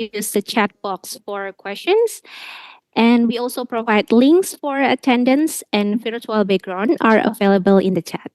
use the chat box for questions. And we also provide links for attendance and virtual background are available in the chat.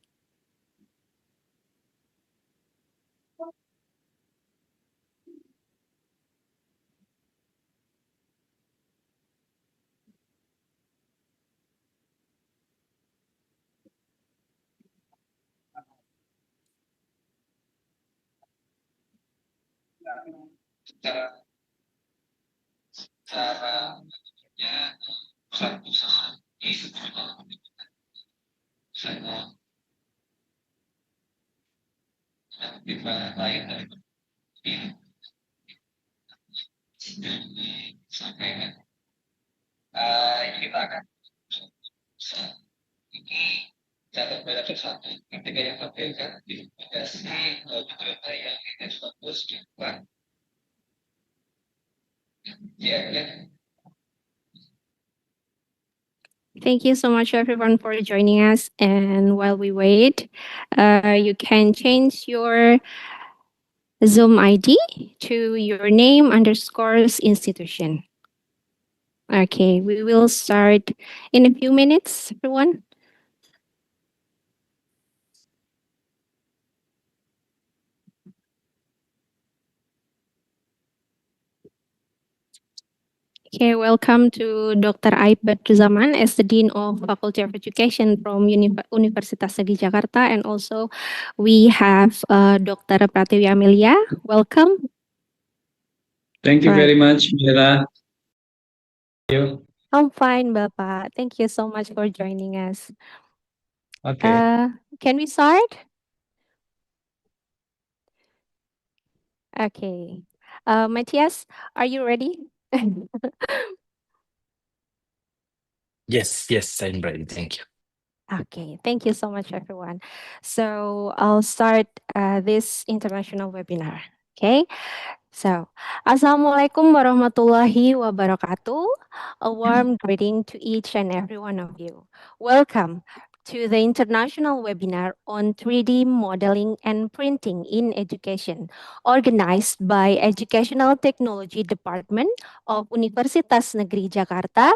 Thank you so much, everyone, for joining us. And while we wait, you can change your Zoom ID to your name underscores institution. Okay, we will start in a few minutes, everyone. Okay, welcome to Dr. Aib Badruzaman as the Dean of Faculty of Education from Universitas Negeri Jakarta. And also we have Dr. Pratiwi Amelia. Welcome. Thank you very much, Mira. I'm fine, Bapak. Thank you so much for joining us. Okay. Can we start? Okay. Mathias, are you ready? Yes, I'm ready. Thank you. Okay, thank you so much, everyone. So I'll start this international webinar. Okay, so Assalamualaikum warahmatullahi wabarakatuh. A warm greeting to each and every one of you. Welcome to the international webinar on 3D modeling and printing in education, organized by Educational Technology Department of Universitas Negeri Jakarta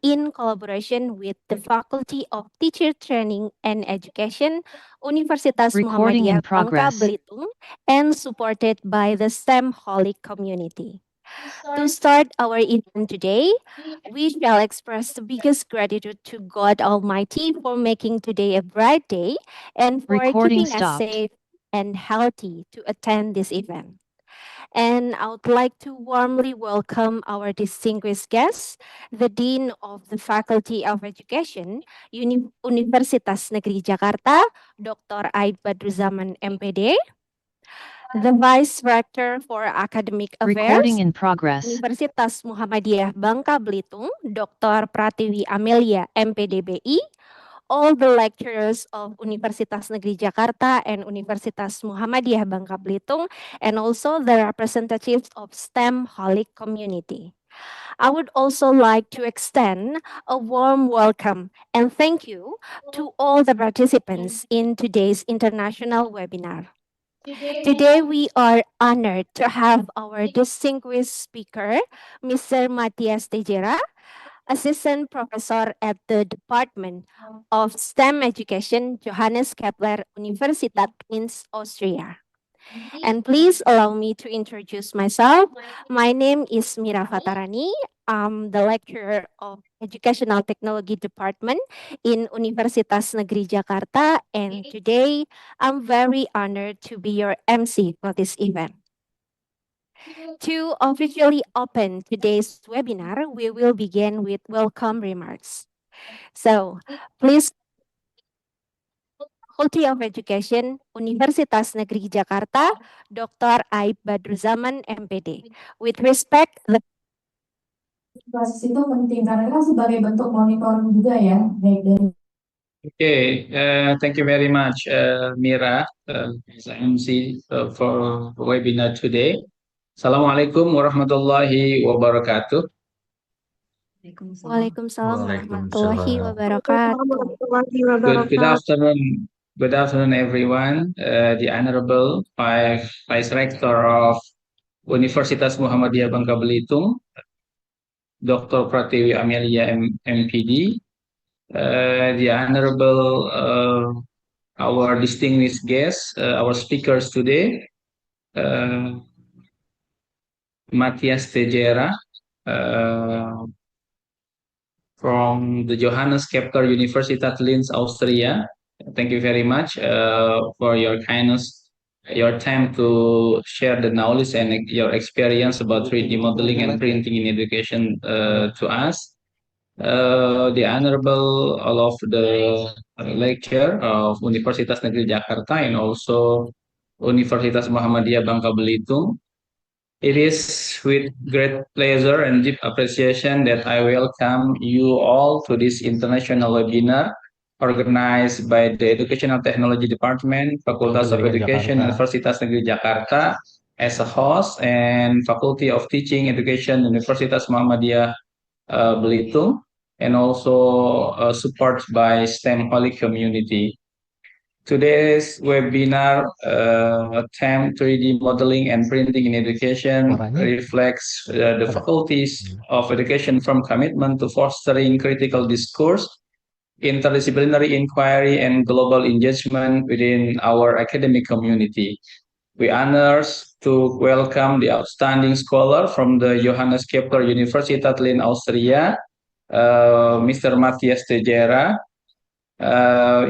in collaboration with the Faculty of Teacher Training and Education, Universitas Muhammadiyah Bangka, Belitung, and supported by the STEM Holic community. To start our event today, we shall express the biggest gratitude to God Almighty for making today a bright day and for keeping us safe and healthy to attend this event. And I would like to warmly welcome our distinguished guests, the Dean of the Faculty of Education, Universitas Negeri Jakarta, Dr. Aib Badruzaman, MPD, the Vice Rector for Academic Affairs, Universitas Muhammadiyah Bangka Belitung, Dr. Pratiwi Amelia, MPDBI, all the lecturers of Universitas Negeri Jakarta and Universitas Muhammadiyah Bangka Belitung, and also the representatives of STEM Holic community. I would also like to extend a warm welcome and thank you to all the participants in today's international webinar. Today, we are honored to have our distinguished speaker, Mr. Mathias Tejera, Assistant Professor at the Department of STEM Education, Johannes Kepler, Universität, Linz, Austria. And please allow me to introduce myself. My name is Mira Fatarani. I'm the lecturer of Educational Technology Department in Universitas Negeri Jakarta. And today, I'm very honored to be your MC for this event. To officially open today's webinar, we will begin with welcome remarks. So, please, Faculty of Education, Universitas Negeri Jakarta, Dr. Aib Badruzaman, MPD. With respect, the proses itu penting karena kan sebagai bentuk monitoring juga ya, baik dari. Okay, thank you very much, Mira, as MC for webinar today. Assalamualaikum warahmatullahi wabarakatuh. Waalaikumsalam warahmatullahi wabarakatuh. Good afternoon, everyone. The Honorable Vice Rector of Universitas Muhammadiyah Bangka Belitung, Dr. Pratiwi Amelia MPD, the Honorable our distinguished guests, our speakers today, Mathias Tejera from the Johannes Kepler Universität Linz, Austria. Thank you very much for your kindness, your time to share the knowledge and your experience about 3D modeling and printing in education to us. The Honorable all of the lecture of Universitas Negeri Jakarta and also Universitas Muhammadiyah Bangka Belitung. It is with great pleasure and deep appreciation that I welcome you all to this international webinar organized by the Educational Technology Department, Facultas of Education, Universitas Negeri Jakarta as a host, and Faculty of Teaching Education, Universitas Muhammadiyah Belitung, and also support by STEM Holic community. Today's webinar theme 3D modeling and printing in education reflects the faculties of education from commitment to fostering critical discourse, interdisciplinary inquiry, and global engagement within our academic community. We honors to welcome the outstanding scholar from the Johannes Kepler Universität Linz, Austria, Mr. Mathias Tejera.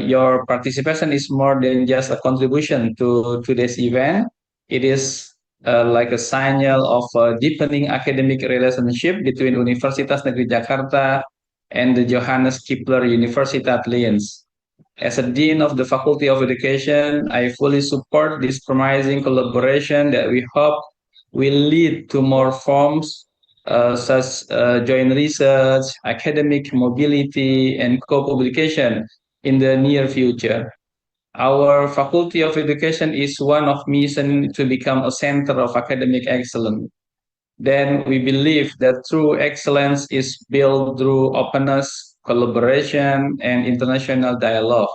Your participation is more than just a contribution to today's event. It is like a signal of a deepening academic relationship between Universitas Negeri Jakarta and the Johannes Kepler Universität Linz. As a Dean of the Faculty of Education, I fully support this promising collaboration that we hope will lead to more forms such joint research, academic mobility, and co-publication in the near future. Our Faculty of Education is one of mission to become a center of academic excellence. Then we believe that true excellence is built through openness, collaboration, and international dialogue.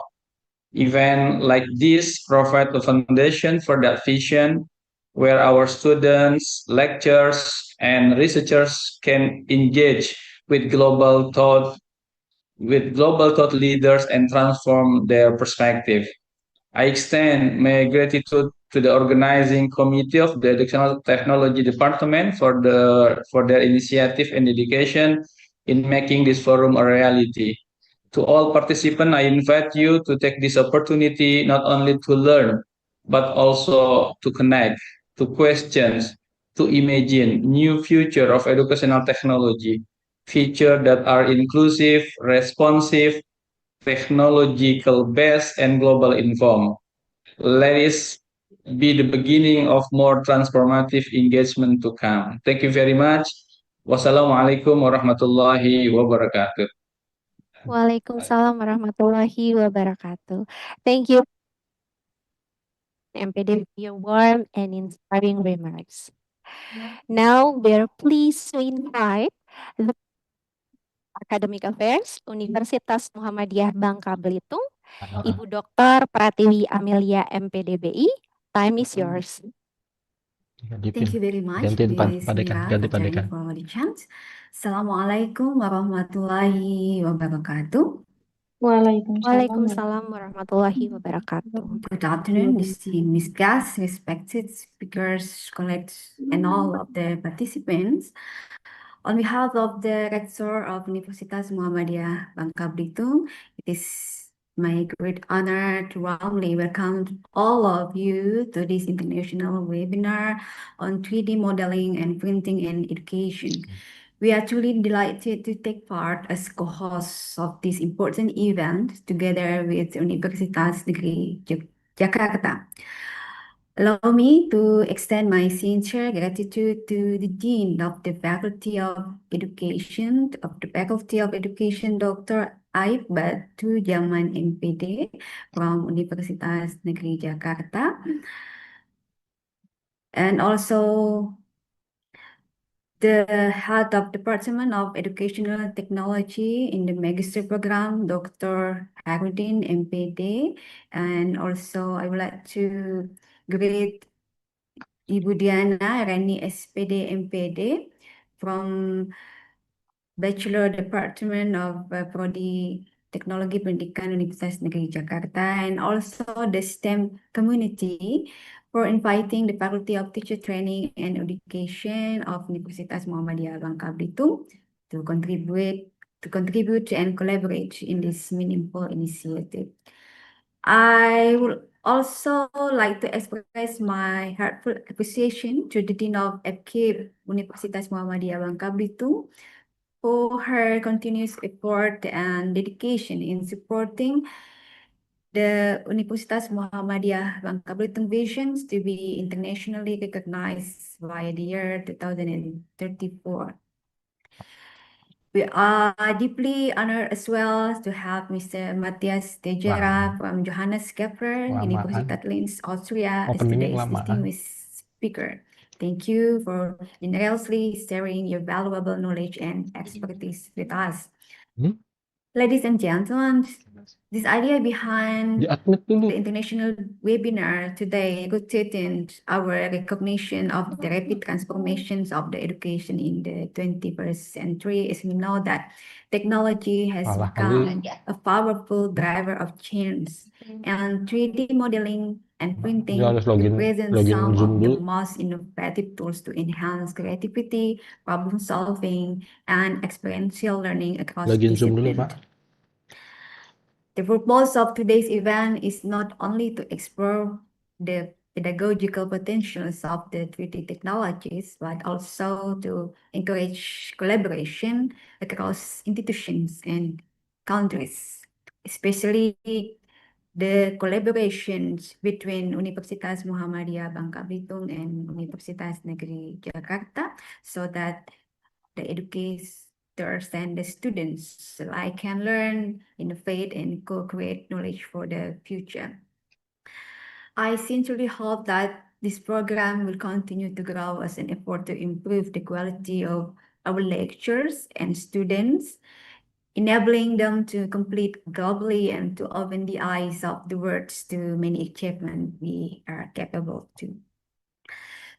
Events like this provide the foundation for that vision, where our students, lecturers, and researchers can engage with global thought leaders and transform their perspective. I extend my gratitude to the organizing committee of the Educational Technology Department for their initiative and dedication in making this forum a reality. To all participants, I invite you to take this opportunity not only to learn, but also to connect, to question, to imagine new future of educational technology, features that are inclusive, responsive, technological based, and global informed. Let it be the beginning of more transformative engagement to come. Thank you very much. Wassalamualaikum warahmatullahi wabarakatuh. Waalaikumsalam warahmatullahi wabarakatuh. Thank you, MPD, for your warm and inspiring remarks. Now, we're pleased to invite the Academic Affairs, Universitas Muhammadiyah Bangka Belitung, Ibu Dr. Pratiwi Amelia MPDBI. Time is yours. Thank you very much, Miss Mira, for the chance. Assalamualaikum warahmatullahi wabarakatuh. Waalaikumsalam warahmatullahi wabarakatuh. Good afternoon, distinguished guests, respected speakers, colleagues, and all of the participants. On behalf of the Rector of Universitas Muhammadiyah Bangka Belitung, it is my great honor to warmly welcome all of you to this international webinar on 3D modeling and printing in education. We are truly delighted to take part as co-hosts of this important event together with Universitas Negeri Jakarta. Allow me to extend my sincere gratitude to the Dean of the Faculty of Education, Dr. Aib Batu Jaman MPD from Universitas Negeri Jakarta, and also the head of Department of Educational Technology in the Magister Program, Dr. Harudin MPD, and also I would like to greet Ibu Diana Rani SPD MPD from Bachelor Department of Prodi Teknologi Pendidikan Universitas Negeri Jakarta, and also the STEM community for inviting the Faculty of Teacher Training and Education of Universitas Muhammadiyah Bangka Belitung to contribute and collaborate in this meaningful initiative. I would also like to express my heartfelt appreciation to the Dean of FK Universitas Muhammadiyah Bangka Belitung for her continuous effort and dedication in supporting the Universitas Muhammadiyah Bangka Belitung visions to be internationally recognized by the year 2034. We are deeply honored as well to have Mr. Mathias Tejera from Johannes, Kepler, Universität Linz, Austria, as today's distinguished speaker. Thank you for generously sharing your valuable knowledge and expertise with us. Ladies and gentlemen, this idea behind the international webinar today rooted in our recognition of the rapid transformations of the education in the 21st century, as we know that technology has become a powerful driver of change, and 3D modeling and printing represent some of the most innovative tools to enhance creativity, problem solving, and experiential learning across disciplines. The purpose of today's event is not only to explore the pedagogical potentials of the 3D technologies, but also to encourage collaboration across institutions and countries, especially the collaborations between Universitas Muhammadiyah Bangka Belitung and Universitas Negeri Jakarta, so that the educators and the students alike can learn, innovate, and co-create knowledge for the future. I sincerely hope that this program will continue to grow as an effort to improve the quality of our lectures and students, enabling them to complete globally and to open the eyes of the world to many achievements we are capable to.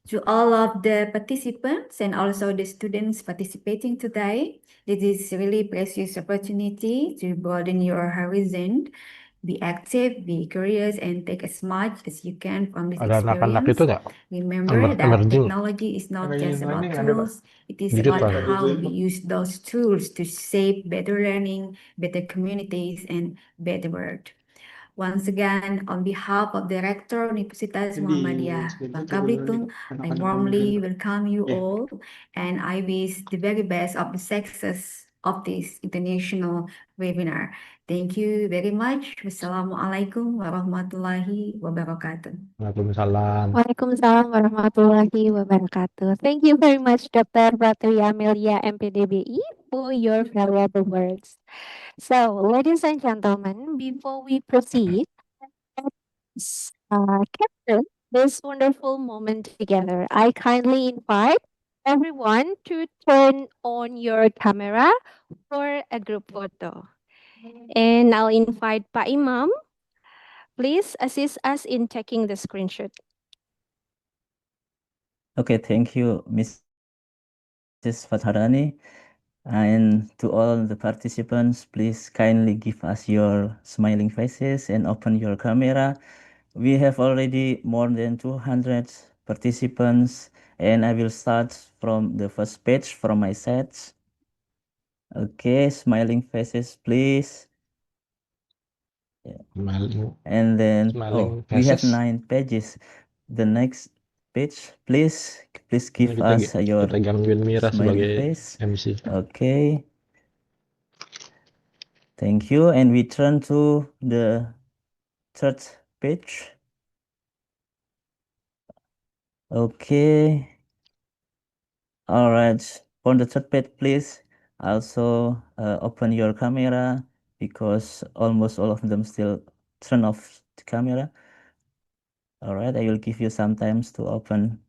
To all of the participants and also the students participating today, this is really precious opportunity to broaden your horizon, be active, be curious, and take as much as you can from this experience. Remember that technology is not just about tools, it is about how we use those tools to shape better learning, better communities, and better world. Once again, on behalf of the Rector Universitas Muhammadiyah Bangka Belitung, I warmly welcome you all, and I wish the very best of the success of this international webinar. Thank you very much. Wassalamualaikum warahmatullahi wabarakatuh. Waalaikumsalam warahmatullahi wabarakatuh. Thank you very much, Dr. Pratri Amelia, MPDBI, for your valuable words. So, ladies and gentlemen, before we proceed, let's capture this wonderful moment together. I kindly invite everyone to turn on your camera for a group photo. And I'll invite Pak Imam. Please assist us in taking the screenshot. Okay, thank you, Mrs. Fatharani. And to all the participants, please kindly give us your smiling faces and open your camera. We have already more than 200 participants, and I will start from the first page from my sets. Okay, smiling faces, please. And then, we have 9 pages. The next page, please give us your smiling face. Okay. Thank you. And we turn to the third page. Okay. All right. On the third page, please also open your camera, because almost all of them still turn off the camera. All right. I will give you some time to open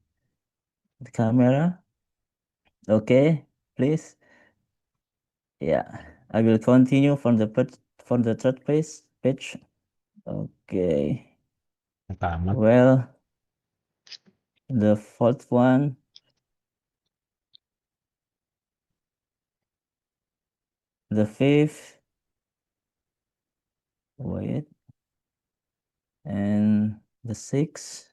the camera. Okay, please. Yeah, I will continue from the third page. Okay. Well, The fourth one. The fifth. Wait. And the sixth.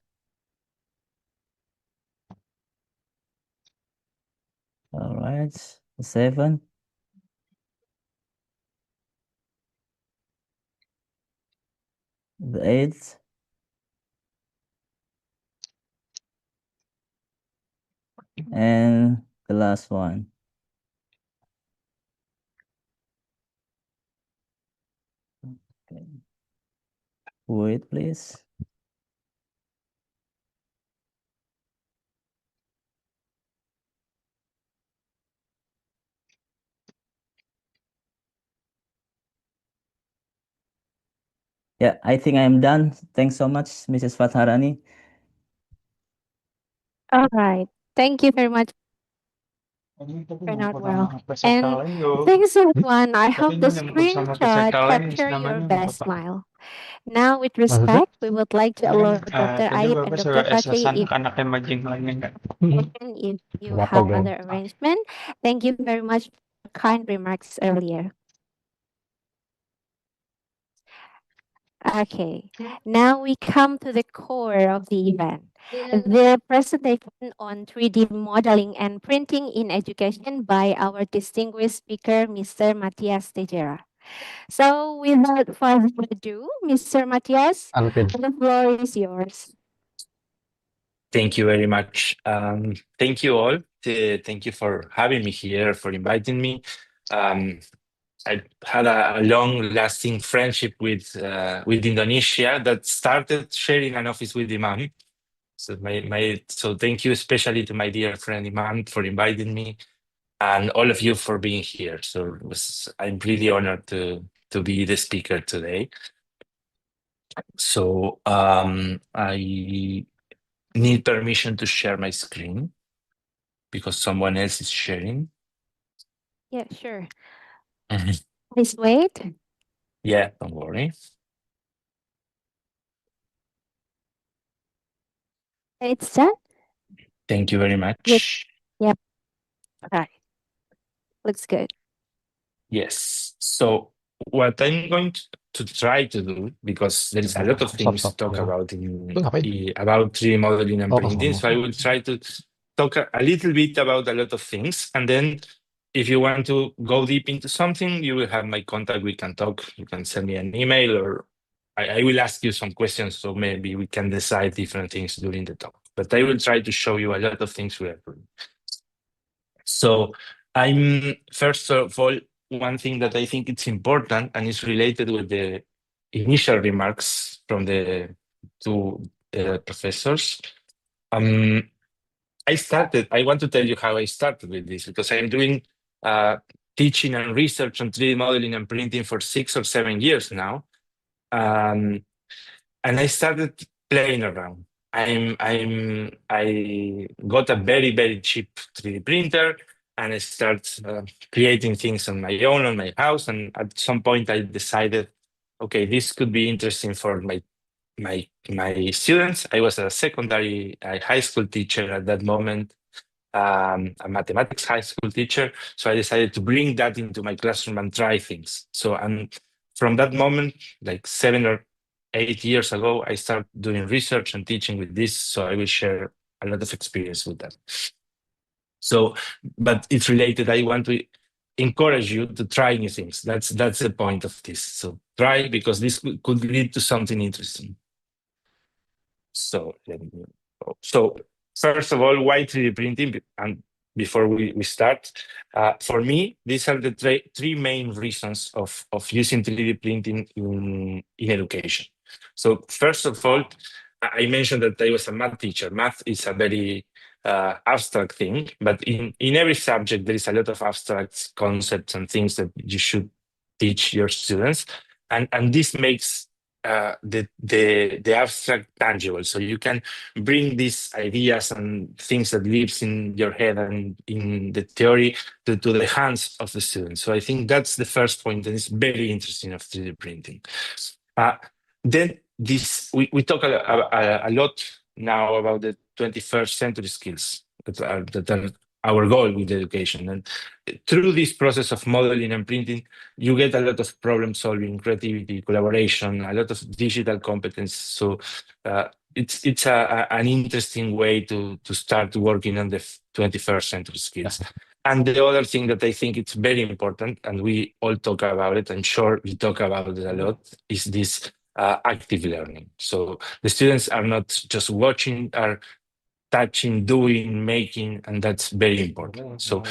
All right. The seventh. The eighth. And the last one. Okay. Wait, please. Yeah, I think I'm done. Thanks so much, Mrs. Fatharani. All right. Thank you very much. Turned out well. And thanks everyone. I hope the screenshot capture your best smile. Now, with respect, we would like to allow Dr. Ayub and Dr. Fatri if you have other arrangement. Thank you very much for kind remarks earlier. Okay, now we come to the core of the event. The presentation on 3D modeling and printing in education by our distinguished speaker, Mr. Mathias Tejera. So without further ado, Mr. Mathias, the floor is yours. Thank you very much. Thank you all. Thank you for having me here, for inviting me. I had a long-lasting friendship with Indonesia that started sharing an office with Imam. So thank you especially to my dear friend Imam for inviting me, and all of you for being here. So I'm really honored to be the speaker today. So I need permission to share my screen because someone else is sharing. Yeah, sure. Please wait. Yeah, don't worry. It's done. Thank you very much. Good. Yep. All right. Looks good. Yes. So what I'm going to try to do, because there is a lot of things to talk about about 3D modeling and printing, so I will try to talk a little bit about a lot of things, and then if you want to go deep into something, you will have my contact. We can talk. You can send me an email, or I will ask you some questions, so maybe we can decide different things during the talk. But I will try to show you a lot of things we are doing. So I'm, first of all, one thing that I think it's important and is related with the initial remarks from the two professors. I want to tell you how I started with this, because I'm doing teaching and research on 3D modeling and printing for 6 or 7 years now. And I started playing around. I got a very, very cheap 3D printer, and I started creating things on my own, on my house. And at some point I decided, okay, this could be interesting for my students. I was a high school teacher at that moment, a mathematics high school teacher. So I decided to bring that into my classroom and try things. So, and from that moment, like 7 or 8 years ago, I started doing research and teaching with this. So I will share a lot of experience with that. So, but it's related. I want to encourage you to try new things. That's the point of this. So try, because this could lead to something interesting. So so first of all, why 3D printing? And before we start, for me, these are the three main reasons of using 3D printing in education. So first of all, I mentioned that I was a math teacher. Math is a very abstract thing, but in every subject, there is a lot of abstract concepts and things that you should teach your students. And this makes the abstract tangible. So you can bring these ideas and things that lives in your head and in the theory to the hands of the students. So I think that's the first point, and it's very interesting of 3D printing. Then we talk a lot now about the 21st century skills that are our goal with education. And through this process of modeling and printing, you get a lot of problem solving, creativity, collaboration, a lot of digital competence. So it's an interesting way to start working on the 21st century skills. And the other thing that I think it's very important, and we all talk about it, I'm sure we talk about it a lot, is this active learning. So the students are not just watching, are touching, doing, making, and that's very important. So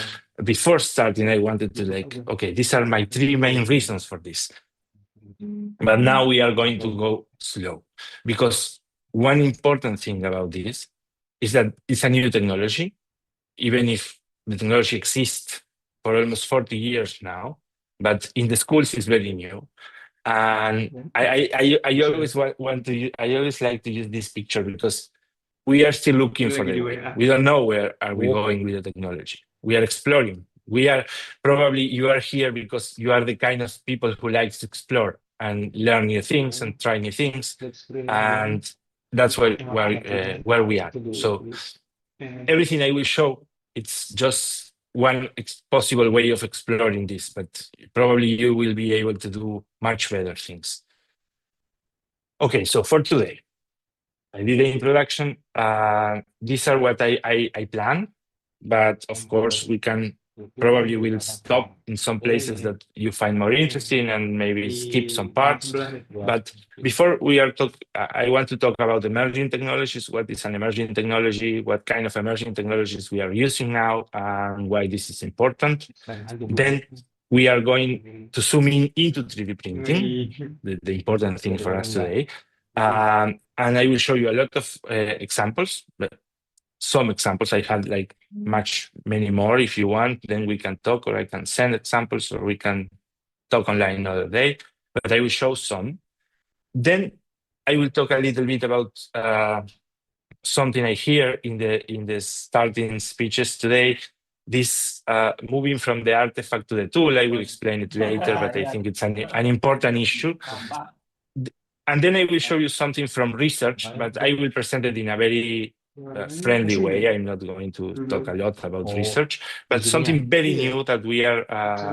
before starting, I wanted to okay, these are my 3 main reasons for this. But now we are going to go slow, because one important thing about this is that it's a new technology, even if the technology exists for almost 40 years now, but in the schools it's very new. And I always I always like to use this picture because we are still looking for the way. We don't know where are we going with the technology. We are exploring. We are probably, you are here because you are the kind of people who likes to explore and learn new things and try new things. And that's where we are. So everything I will show, it's just one possible way of exploring this, but probably you will be able to do much better things. Okay, so for today, I did the introduction. These are what I planned, but of course we can probably will stop in some places that you find more interesting and maybe skip some parts. But before we are I want to talk about emerging technologies. What is an emerging technology? What kind of emerging technologies we are using now, and why this is important. Then we are going to zoom in into 3D printing, the important thing for us today. And I will show you a lot of examples, but some examples. I had many more. If you want, then we can talk, or I can send examples, or we can talk online another day, but I will show some. Then I will talk a little bit about something I hear in the starting speeches today, this moving from the artifact to the tool. I will explain it later, but I think it's an important issue. And then I will show you something from research, but I will present it in a very friendly way. I'm not going to talk a lot about research, but something very new that we are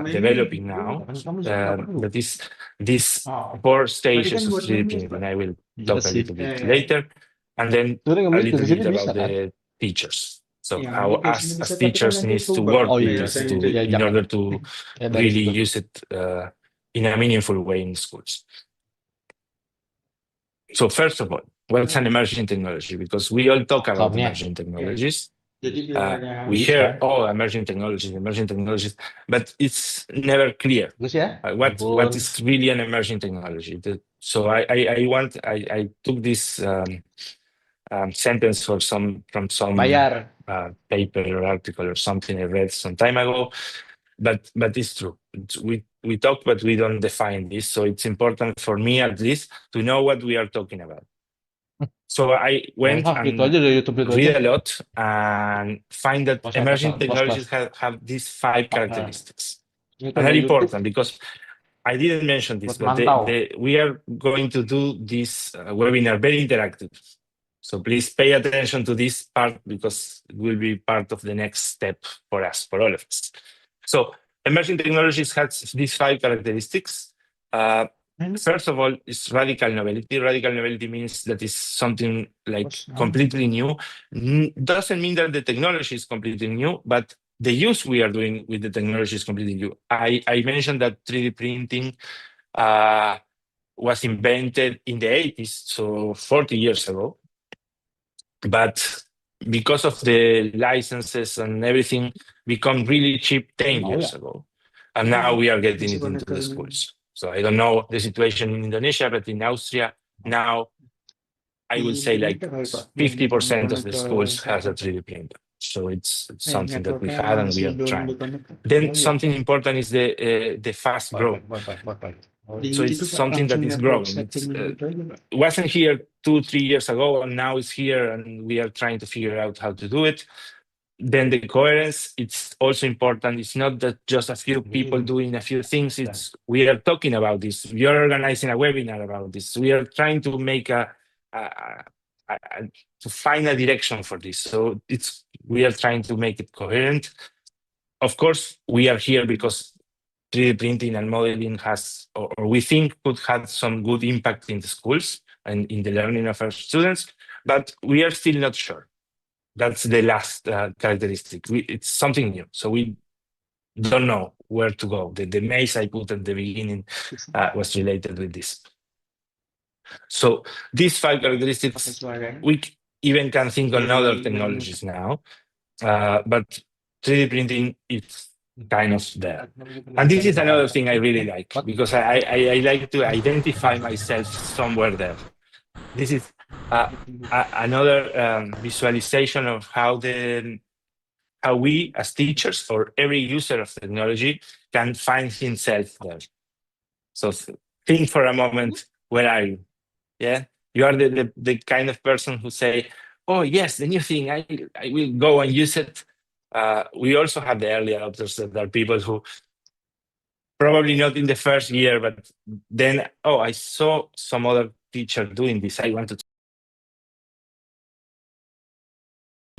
developing now, that is these 4 stages of 3D printing. I will talk a little bit later, and then a little bit about the teachers. So how us as teachers needs to work with this in order to really use it in a meaningful way in schools. So first of all, what's an emerging technology? Because we all talk about emerging technologies. We hear, emerging technologies, but it's never clear what is really an emerging technology. So I took this sentence from some paper or article or something I read some time ago, but it's true. We talk, but we don't define this. So it's important for me, at least, to know what we are talking about. So I went and read a lot and find that emerging technologies have these 5 characteristics. And very important, because I didn't mention this, but we are going to do this webinar very interactive. So please pay attention to this part, because it will be part of the next step for us, for all of us. So emerging technologies has these 5 characteristics. First of all, is radical novelty. Radical novelty means that it's something completely new. Doesn't mean that the technology is completely new, but the use we are doing with the technology is completely new. I mentioned that 3D printing was invented in the 80s, so 40 years ago. But because of the licenses and everything, become really cheap 10 years ago. And now we are getting it into the schools. So I don't know the situation in Indonesia, but in Austria now, I would say 50% of the schools has a 3D printer. So it's something that we had and we are trying. Then something important is the fast growth. So it's something that is growing. It wasn't here 2-3 years ago, and now it's here, and we are trying to figure out how to do it. Then the coherence, it's also important. It's not that just a few people doing a few things. It's we are talking about this. We are organizing a webinar about this. We are trying to make a to find a direction for this. So we are trying to make it coherent. Of course, we are here because 3D printing and modeling has, or we think could have some good impact in the schools and in the learning of our students, but we are still not sure. That's the last characteristic. It's something new, so we don't know where to go. The maze I put at the beginning was related with this. So these 5 characteristics, we even can think on other technologies now, but 3D printing is kind of there. And this is another thing I really like, because I like to identify myself somewhere there. This is another visualization of how we as teachers or every user of technology can find himself there. So think for a moment, where are you? Yeah, you are the kind of person who say, oh yes, the new thing, I will go and use it. We also have the early adopters, that are people who probably not in the first year, but then, oh, I saw some other teacher doing this, I want to.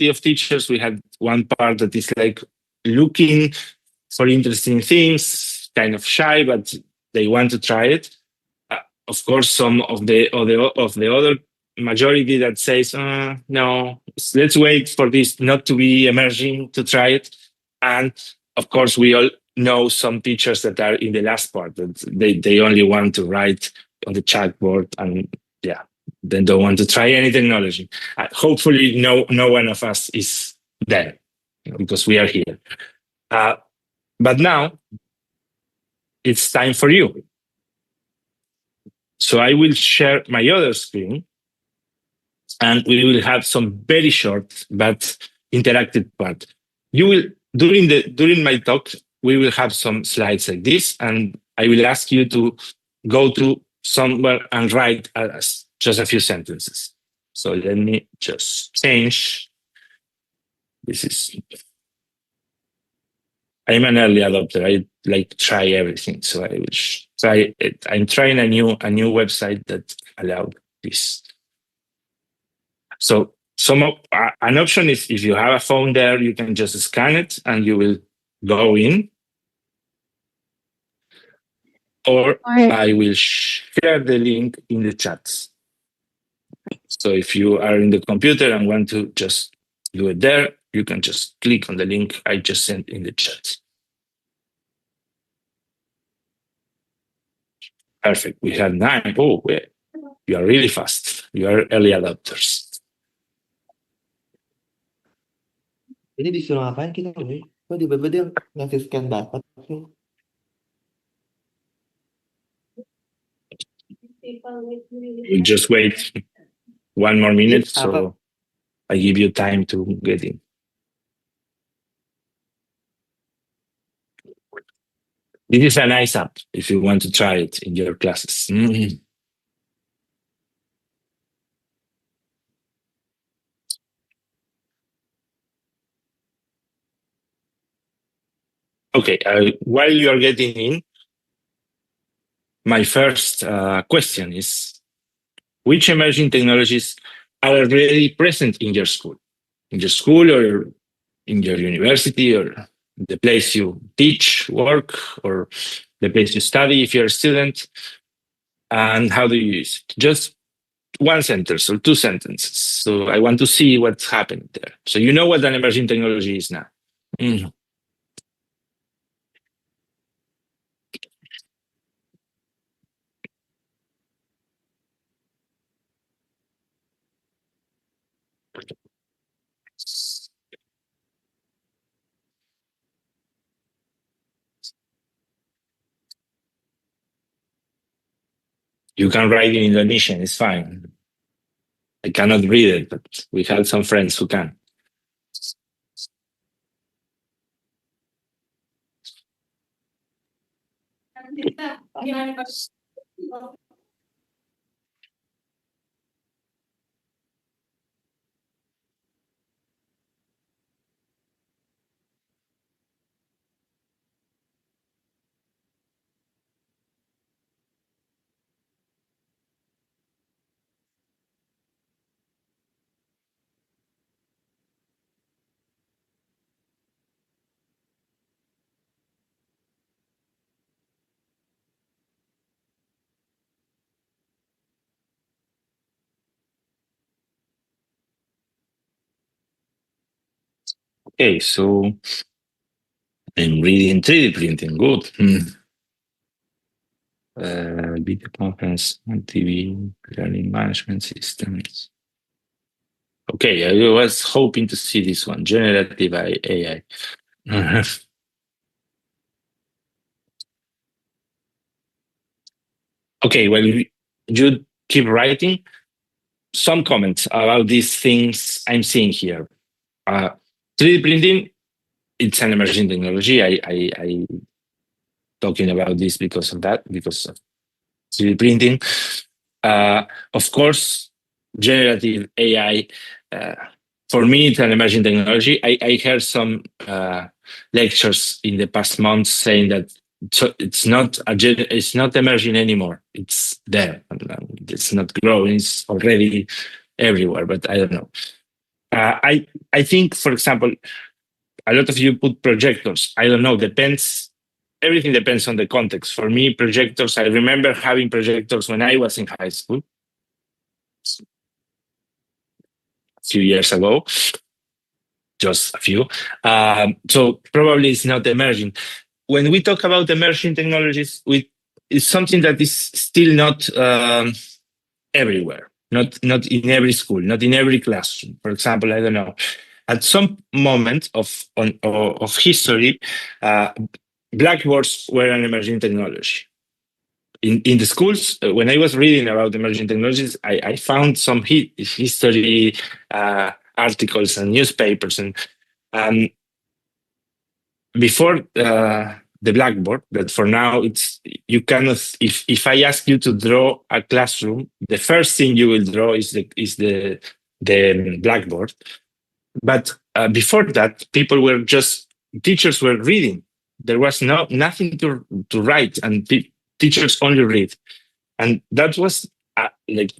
Of teachers, we had one part that is like looking for interesting things, kind of shy, but they want to try it. Of course, some of the other majority that says, no, let's wait for this not to be emerging to try it. And of course, we all know some teachers that are in the last part, that they only want to write on the chalkboard and then don't want to try any technology. Hopefully, no one of us is there, because we are here. But now it's time for you. So I will share my other screen, and we will have some very short but interactive part. You will during my talk, we will have some slides like this, and I will ask you to go to somewhere and write just a few sentences. So let me just change. I'm an early adopter. I like to try everything, so I will try it. I'm trying a new website that allows this. So an option is, if you have a phone there, you can just scan it and you will go in. Or I will share the link in the chat. So if you are in the computer and want to just do it there, you can just click on the link I just sent in the chat. Perfect. We have 9. Oh, you are really fast. You are early adopters. Ini disuruh ngapain kita nih? Kok tiba-tiba dia ngasih scan barcode sih? We'll just wait 1 more minute, so I give you time to get in. This is a nice app if you want to try it in your classes. Okay, while you are getting in, my first question is, which emerging technologies are already present in your school? In your school, or in your university, or the place you teach, work, or the place you study if you're a student? And how do you use it? Just 1 sentence or 2 sentences. So I want to see what's happening there. So you know what an emerging technology is now. You can write in Indonesian, it's fine. I cannot read it, but we have some friends who can. Okay, so I'm reading 3D printing. Good. Video conference and TV learning management systems. Okay, I was hoping to see this one, generative AI. Okay, well, you keep writing. Some comments about these things I'm seeing here. 3D printing, it's an emerging technology. I talking about this because of that, because of 3D printing. Of course, generative AI, for me, it's an emerging technology. I heard some lectures in the past months saying that it's not emerging anymore. It's there. It's not growing. It's already everywhere. But I don't know. I think, for example, a lot of you put projectors. I don't know. Depends. Everything depends on the context. For me, projectors. I remember having projectors when I was in high school, a few years ago. Just a few. So probably it's not emerging. When we talk about emerging technologies, it's something that is still not everywhere, not in every school, not in every classroom. For example, I don't know. At some moment of history, blackboards were an emerging technology. In the schools, when I was reading about emerging technologies, I found some history articles and newspapers, and before the blackboard, that for now you cannot. If I ask you to draw a classroom, the first thing you will draw is the blackboard. But before that, teachers were reading. There was nothing to write, and teachers only read. And that was like,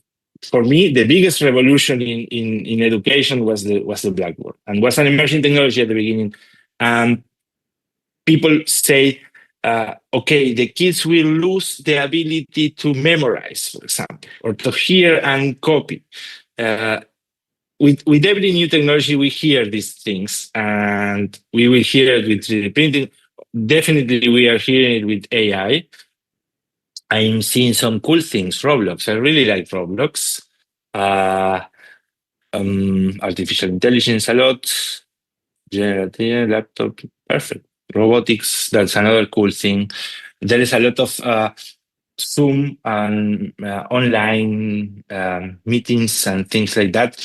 for me, the biggest revolution in education was the blackboard, and was an emerging technology at the beginning. And people say, okay, the kids will lose the ability to memorize, for example, or to hear and copy. With every new technology, we hear these things, and we will hear it with 3D printing. Definitely, we are hearing it with AI. I'm seeing some cool things. Roblox. I really like Roblox. Artificial intelligence a lot. Generative laptop. Perfect. Robotics. That's another cool thing. There is a lot of Zoom and online meetings and things like that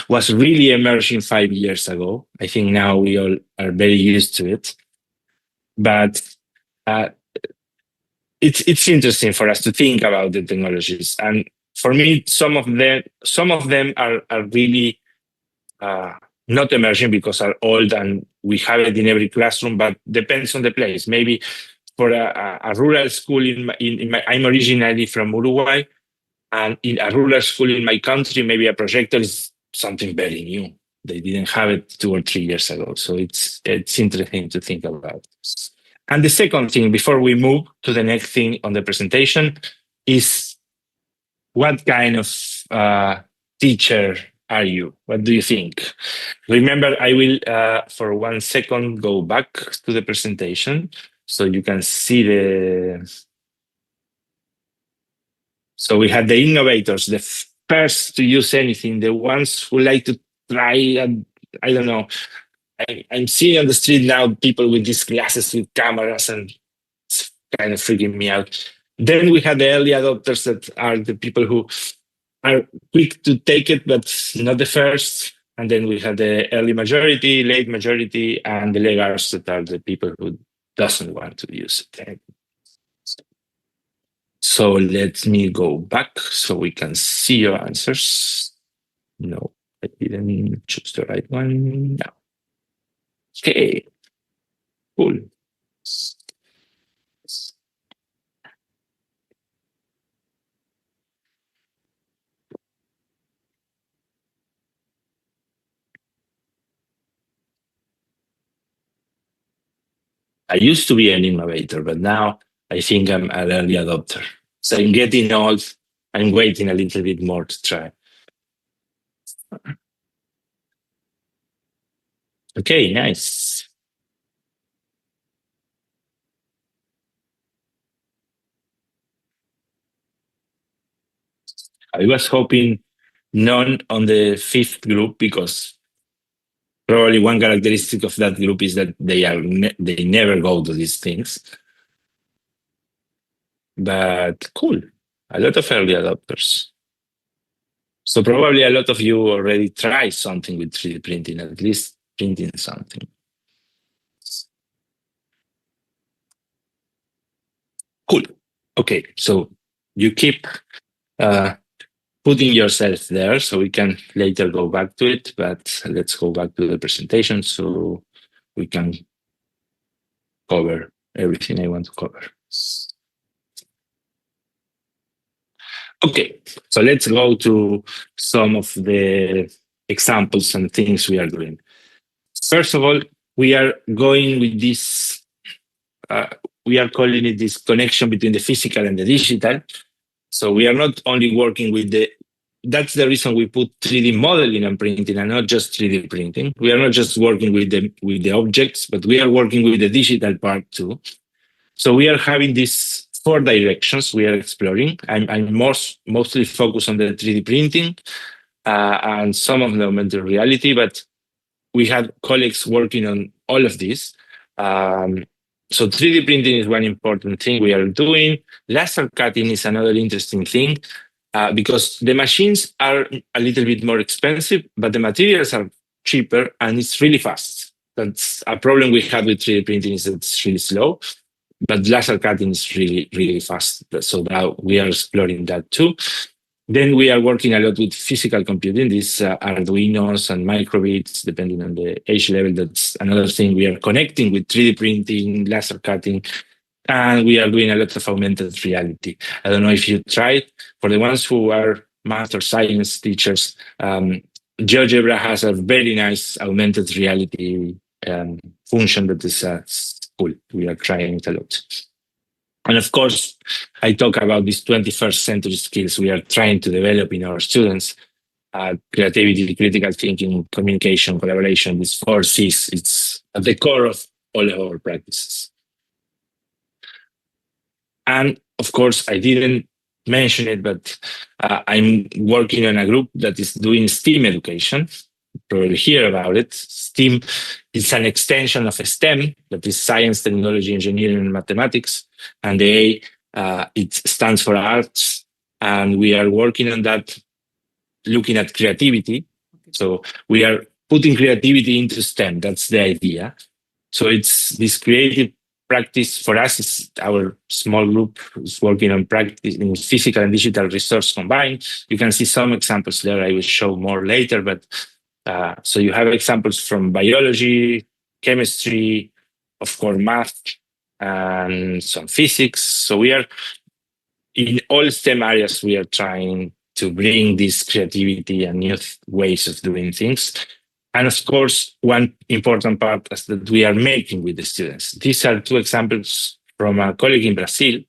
was really emerging 5 years ago. I think now we all are very used to it. But it's interesting for us to think about the technologies, and for me, some of them are really not emerging because are old and we have it in every classroom. But depends on the place. Maybe for a rural school I'm originally from Uruguay, and in a rural school in my country, maybe a projector is something very new. They didn't have it 2 or 3 years ago, so it's interesting to think about. And the second thing, before we move to the next thing on the presentation, is what kind of teacher are you? What do you think? Remember, I will, for 1 second, go back to the presentation so you can see So we had the innovators, the first to use anything, the ones who like to try, and I don't know. I'm seeing on the street now people with these glasses with cameras, and it's kind of freaking me out. Then we had the early adopters, that are the people who are quick to take it, but not the first. And then we had the early majority, late majority, and the laggards, that are the people who doesn't want to use it. So let me go back so we can see your answers. No, I didn't choose the right one. No. Okay, cool. I used to be an innovator, but now I think I'm an early adopter. So I'm getting old. I'm waiting a little bit more to try. Okay, nice. I was hoping none on the fifth group, because probably one characteristic of that group is that they never go to these things. But cool, a lot of early adopters. So probably a lot of you already tried something with 3D printing, at least printing something. Cool. Okay, so you keep putting yourself there, so we can later go back to it, but let's go back to the presentation so we can cover everything I want to cover. Okay, so let's go to some of the examples and things we are doing. First of all, we are going with this, we are calling it this connection between the physical and the digital. So we are not only working with that's the reason we put 3D modeling and printing and not just 3D printing. We are not just working with the objects, but we are working with the digital part too. So we are having these 4 directions we are exploring. I'm mostly focused on the 3D printing and some of the augmented reality, but we had colleagues working on all of this. So 3D printing is one important thing we are doing. Laser cutting is another interesting thing because the machines are a little bit more expensive, but the materials are cheaper and it's really fast. That's a problem we have with 3D printing, is that it's really slow, but laser cutting is really, really fast. So now we are exploring that too. Then we are working a lot with physical computing, these Arduinos and microbits, depending on the age level. That's another thing. We are connecting with 3D printing, laser cutting, and we are doing a lot of augmented reality. I don't know if you tried. For the ones who are math or science teachers, GeoGebra has a very nice augmented reality function that is cool. We are trying it a lot. And of course, I talk about these 21st century skills we are trying to develop in our students. Creativity, critical thinking, communication, collaboration, these 4 C's, it's at the core of all of our practices. And of course, I didn't mention it, but I'm working on a group that is doing STEAM education. Probably hear about it. STEAM is an extension of STEM, that is science, technology, engineering, and mathematics. And the A, it stands for arts. And we are working on that, looking at creativity. So we are putting creativity into STEM. That's the idea. So it's this creative practice for us. Is our small group is working on practice in physical and digital resource combined. You can see some examples there. I will show more later, but so you have examples from biology, chemistry, of course, math, and some physics. So we are in all STEM areas, we are trying to bring this creativity and new ways of doing things. And of course, one important part is that we are making with the students. These are 2 examples from a colleague in Brazil.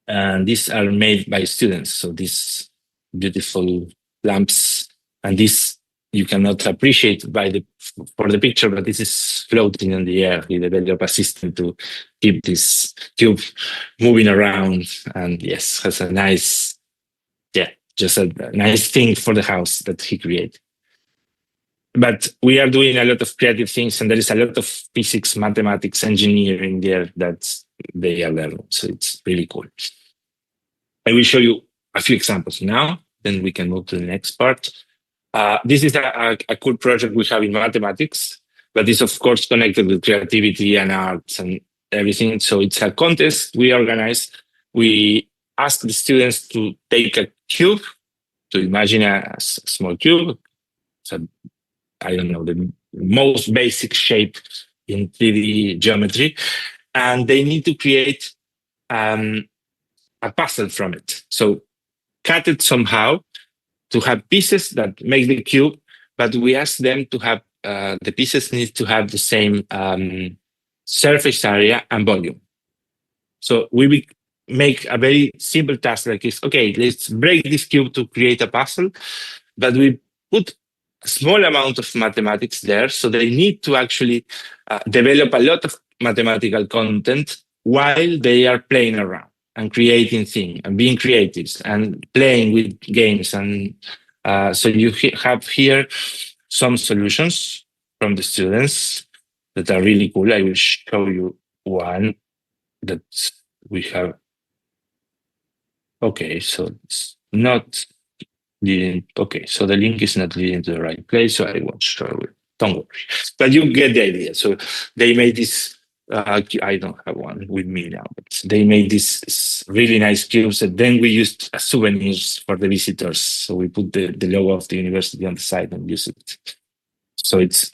And these are made by students. So these beautiful lamps, and this you cannot appreciate for the picture, but this is floating in the air. We develop a system to keep this cube moving around, and yes, has a nice, just a nice thing for the house that he created. But we are doing a lot of creative things, and there is a lot of physics, mathematics, engineering there that they are learning. So it's really cool. I will show you a few examples now, then we can move to the next part. This is a cool project we have in mathematics, but it's of course connected with creativity and arts and everything. So it's a contest we organize. We ask the students to take a cube, to imagine a small cube. So I don't know, the most basic shape in 3D geometry. And they need to create a puzzle from it. So cut it somehow to have pieces that make the cube, but we ask them to have, the pieces need to have the same surface area and volume. So we make a very simple task like this. Okay, let's break this cube to create a puzzle, but we put small amount of mathematics there, so they need to actually develop a lot of mathematical content while they are playing around and creating things and being creative and playing with games. And so you have here some solutions from the students that are really cool. I will show you one that we have. Okay, so it's not leading. Okay, so the link is not leading to the right place, so I won't show it. Don't worry. But you get the idea. So they made this. I don't have one with me now, but they made this really nice cubes that then we used as souvenirs for the visitors. So we put the logo of the university on the side and use it. So it's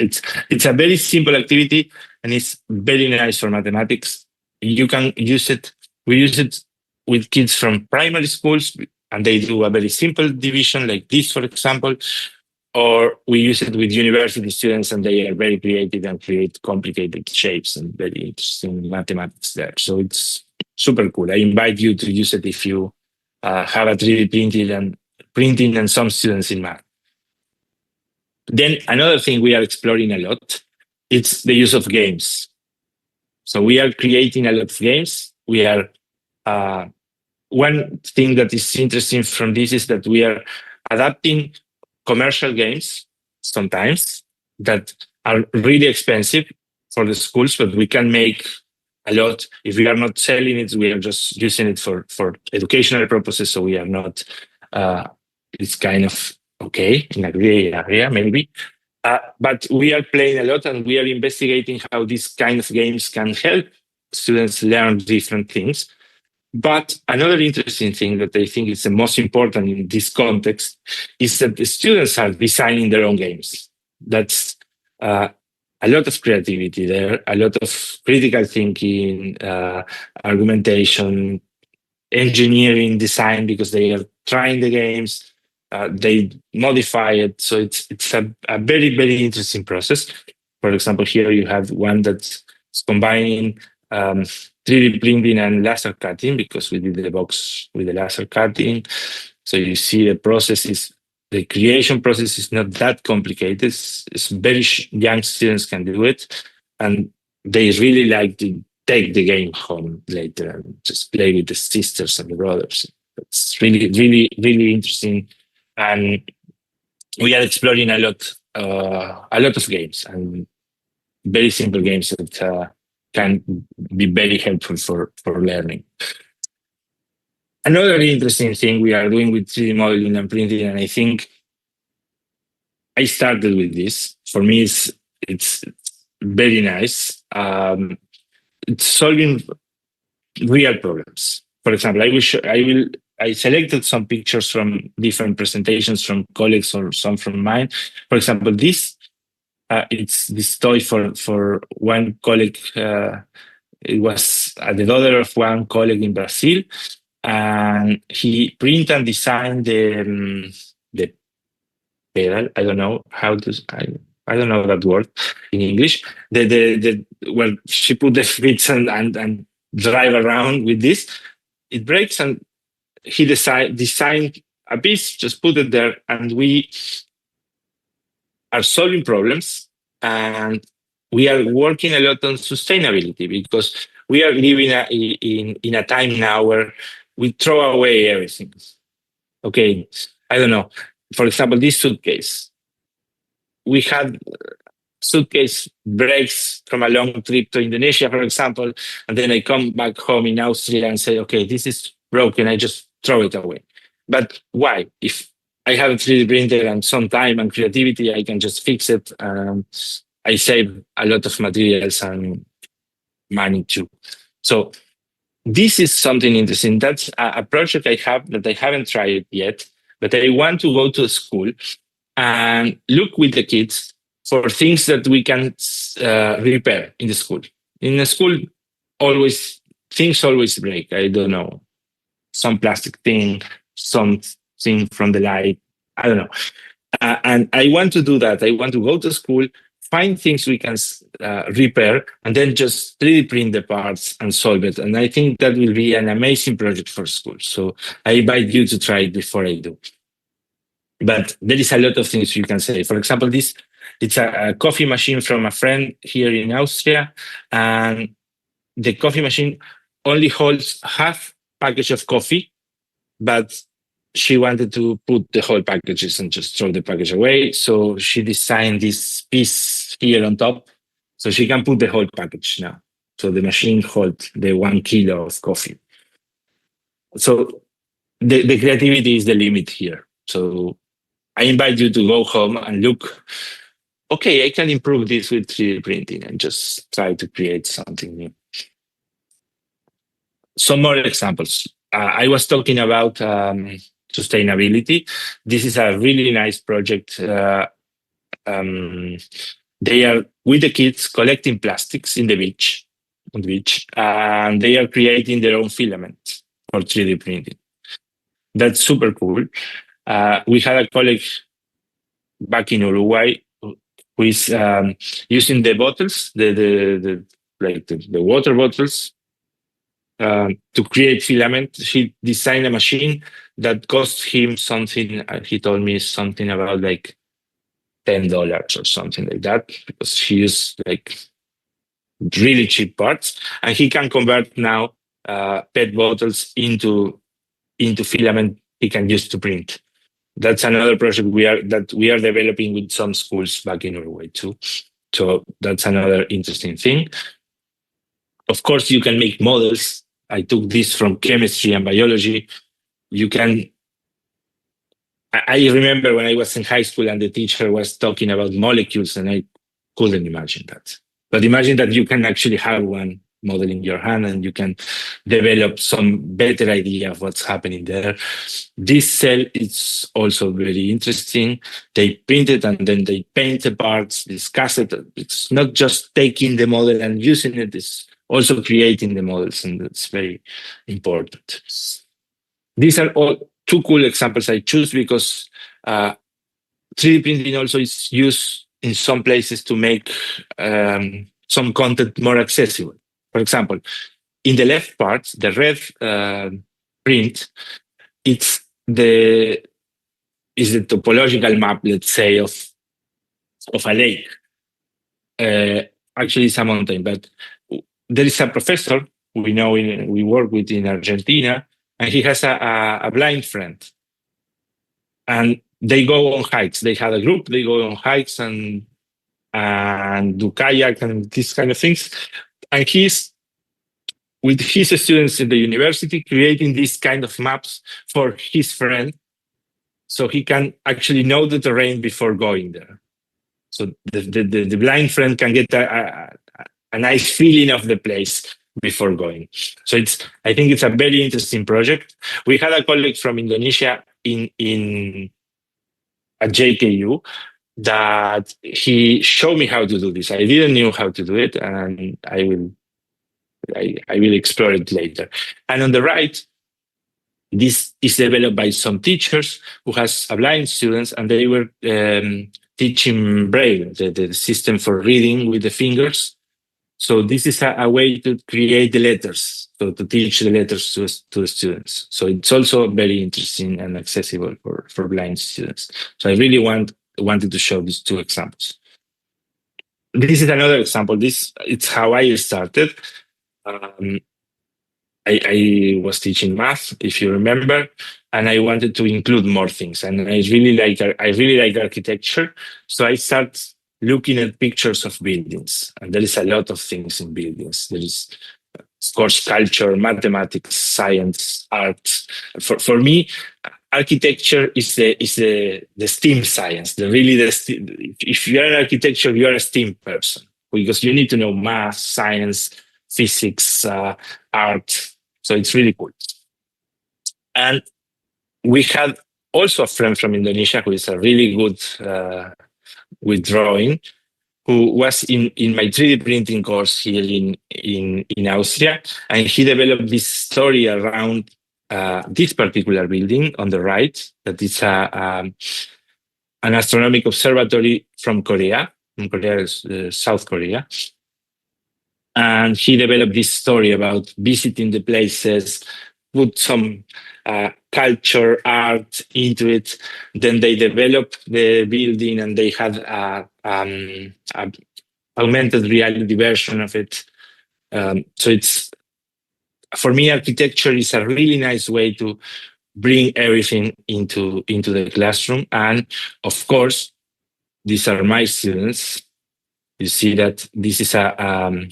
a very simple activity and it's very nice for mathematics. You can use it. We use it with kids from primary schools, and they do a very simple division like this, for example. Or we use it with university students, and they are very creative and create complicated shapes and very interesting mathematics there. So it's super cool. I invite you to use it if you have a 3D printing and some students in math. Then another thing we are exploring a lot, it's the use of games. So we are creating a lot of games. We are one thing that is interesting from this is that we are adapting commercial games sometimes that are really expensive for the schools, but we can make a lot. If we are not selling it, we are just using it for educational purposes. So we are not, it's kind of okay in a gray area maybe. But we are playing a lot and we are investigating how these kind of games can help students learn different things. But another interesting thing that I think is the most important in this context is that the students are designing their own games. That's a lot of creativity there, a lot of critical thinking, argumentation, engineering, design, because they are trying the games, they modify it. So it's a very, very interesting process. For example, here you have one that's combining 3D printing and laser cutting, because we did the box with the laser cutting. So you see the creation process is not that complicated. It's very young students can do it. And they really like to take the game home later and just play with the sisters and the brothers. It's really, really, really interesting. And we are exploring a lot of games and very simple games that can be very helpful for learning. Another interesting thing we are doing with 3D modeling and printing, and I think I started with this. For me, it's very nice. It's solving real problems. For example, I selected some pictures from different presentations from colleagues or some from mine. For example, this. It's this toy for one colleague. It was the daughter of one colleague in Brazil, and he printed and designed the pedal. I don't know how to. I don't know that word in English. Well, she put the feet and drive around with this. It breaks, and he designed a piece, just put it there, and we are solving problems, and we are working a lot on sustainability, because we are living in a time now where we throw away everything. Okay, I don't know. For example, this suitcase. We had suitcase breaks from a long trip to Indonesia, for example, and then I come back home in Austria and say, okay, this is broken, I just throw it away. But why? If I have a 3D printer and some time and creativity, I can just fix it. I save a lot of materials and money too. So this is something interesting. That's a project I have that I haven't tried yet, but I want to go to a school and look with the kids for things that we can repair in the school. In the school, things always break. I don't know, some plastic thing, something from the light. I don't know. And I want to do that. I want to go to school, find things we can repair, and then just 3D print the parts and solve it. And I think that will be an amazing project for school. So I invite you to try it before I do. But there is a lot of things you can say. For example, it's a coffee machine from a friend here in Austria, and the coffee machine only holds half package of coffee, but she wanted to put the whole packages and just throw the package away. So she designed this piece here on top, so she can put the whole package now. So the machine holds the 1 kilo of coffee. So the creativity is the limit here. So I invite you to go home and look, okay, I can improve this with 3D printing and just try to create something new. Some more examples. I was talking about sustainability. This is a really nice project. They are with the kids collecting plastics on the beach, and they are creating their own filaments for 3D printing. That's super cool. We had a colleague back in Uruguay who is using the bottles, the water bottles, to create filament. He designed a machine that cost him something. He told me something about like $10 or something like that, because he used like really cheap parts, and he can convert now PET bottles into filament he can use to print. That's another project we are developing with some schools back in Uruguay too. So that's another interesting thing. Of course, you can make models. I took this from chemistry and biology. I remember when I was in high school and the teacher was talking about molecules, and I couldn't imagine that. But imagine that you can actually have one model in your hand and you can develop some better idea of what's happening there. This cell is also very interesting. They print it and then they paint the parts, discuss it. It's not just taking the model and using it, it's also creating the models, and that's very important. These are all two cool examples I choose because 3D printing also is used in some places to make some content more accessible. For example, in the left part, the red print, it's the topological map, let's say, of a lake. Actually, it's a mountain, but there is a professor we work with in Argentina, and he has a blind friend. And they go on hikes. They had a group, they go on hikes and do kayak and these kind of things. And he's with his students in the university creating these kind of maps for his friend, so he can actually know the terrain before going there. So the blind friend can get a nice feeling of the place before going. So I think it's a very interesting project. We had a colleague from Indonesia at JKU that he showed me how to do this. I didn't know how to do it, and I will explore it later. And on the right, this is developed by some teachers who has blind students, and they were teaching Braille, the system for reading with the fingers. So this is a way to create the letters, so to teach the letters to the students. So it's also very interesting and accessible for blind students. So I really wanted to show these two examples. This is another example. It's how I started. I was teaching math, if you remember, and I wanted to include more things. And I really like architecture, so I started looking at pictures of buildings. And there is a lot of things in buildings. There is, of course, culture, mathematics, science, art. For me, architecture is the STEAM science. If you are an architecture, you are a STEAM person, because you need to know math, science, physics, art. So it's really cool. And we had also a friend from Indonesia who is a really good with drawing, who was in my 3D printing course here in Austria. And he developed this story around this particular building on the right, that is an astronomical observatory from Korea. South Korea. And he developed this story about visiting the places, put some culture, art into it. Then they developed the building and they had a augmented reality version of it. So it's, for me, architecture is a really nice way to bring everything into the classroom. And of course, these are my students. You see that this is a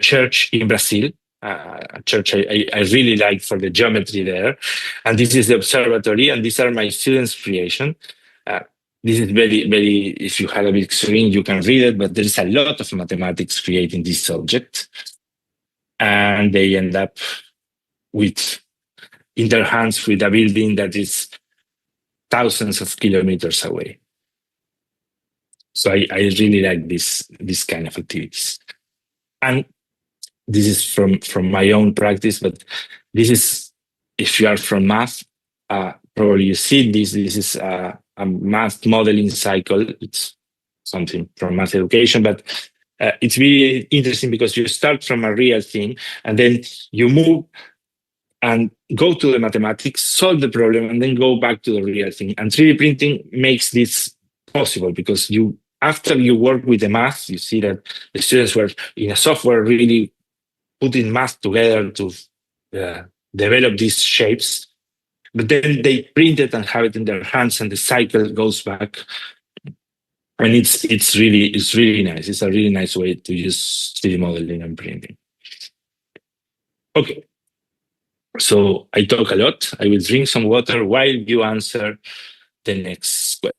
church in Brazil, a church I really like for the geometry there. And this is the observatory, and these are my students' creation. This is very, very, if you have a big screen, you can read it, but there's a lot of mathematics creating this object. And they end up in their hands with a building that is thousands of kilometers away. So I really like this kind of activities. And this is from my own practice, but this is, if you are from math, probably you see this. This is a math modeling cycle. It's something from math education, but it's really interesting because you start from a real thing and then you move and go to the mathematics, solve the problem, and then go back to the real thing. And 3D printing makes this possible because after you work with the math, you see that the students were in a software really putting math together to develop these shapes. But then they print it and have it in their hands, and the cycle goes back. And it's really nice. It's a really nice way to use 3D modeling and printing. Okay. So I talk a lot. I will drink some water while you answer the next question.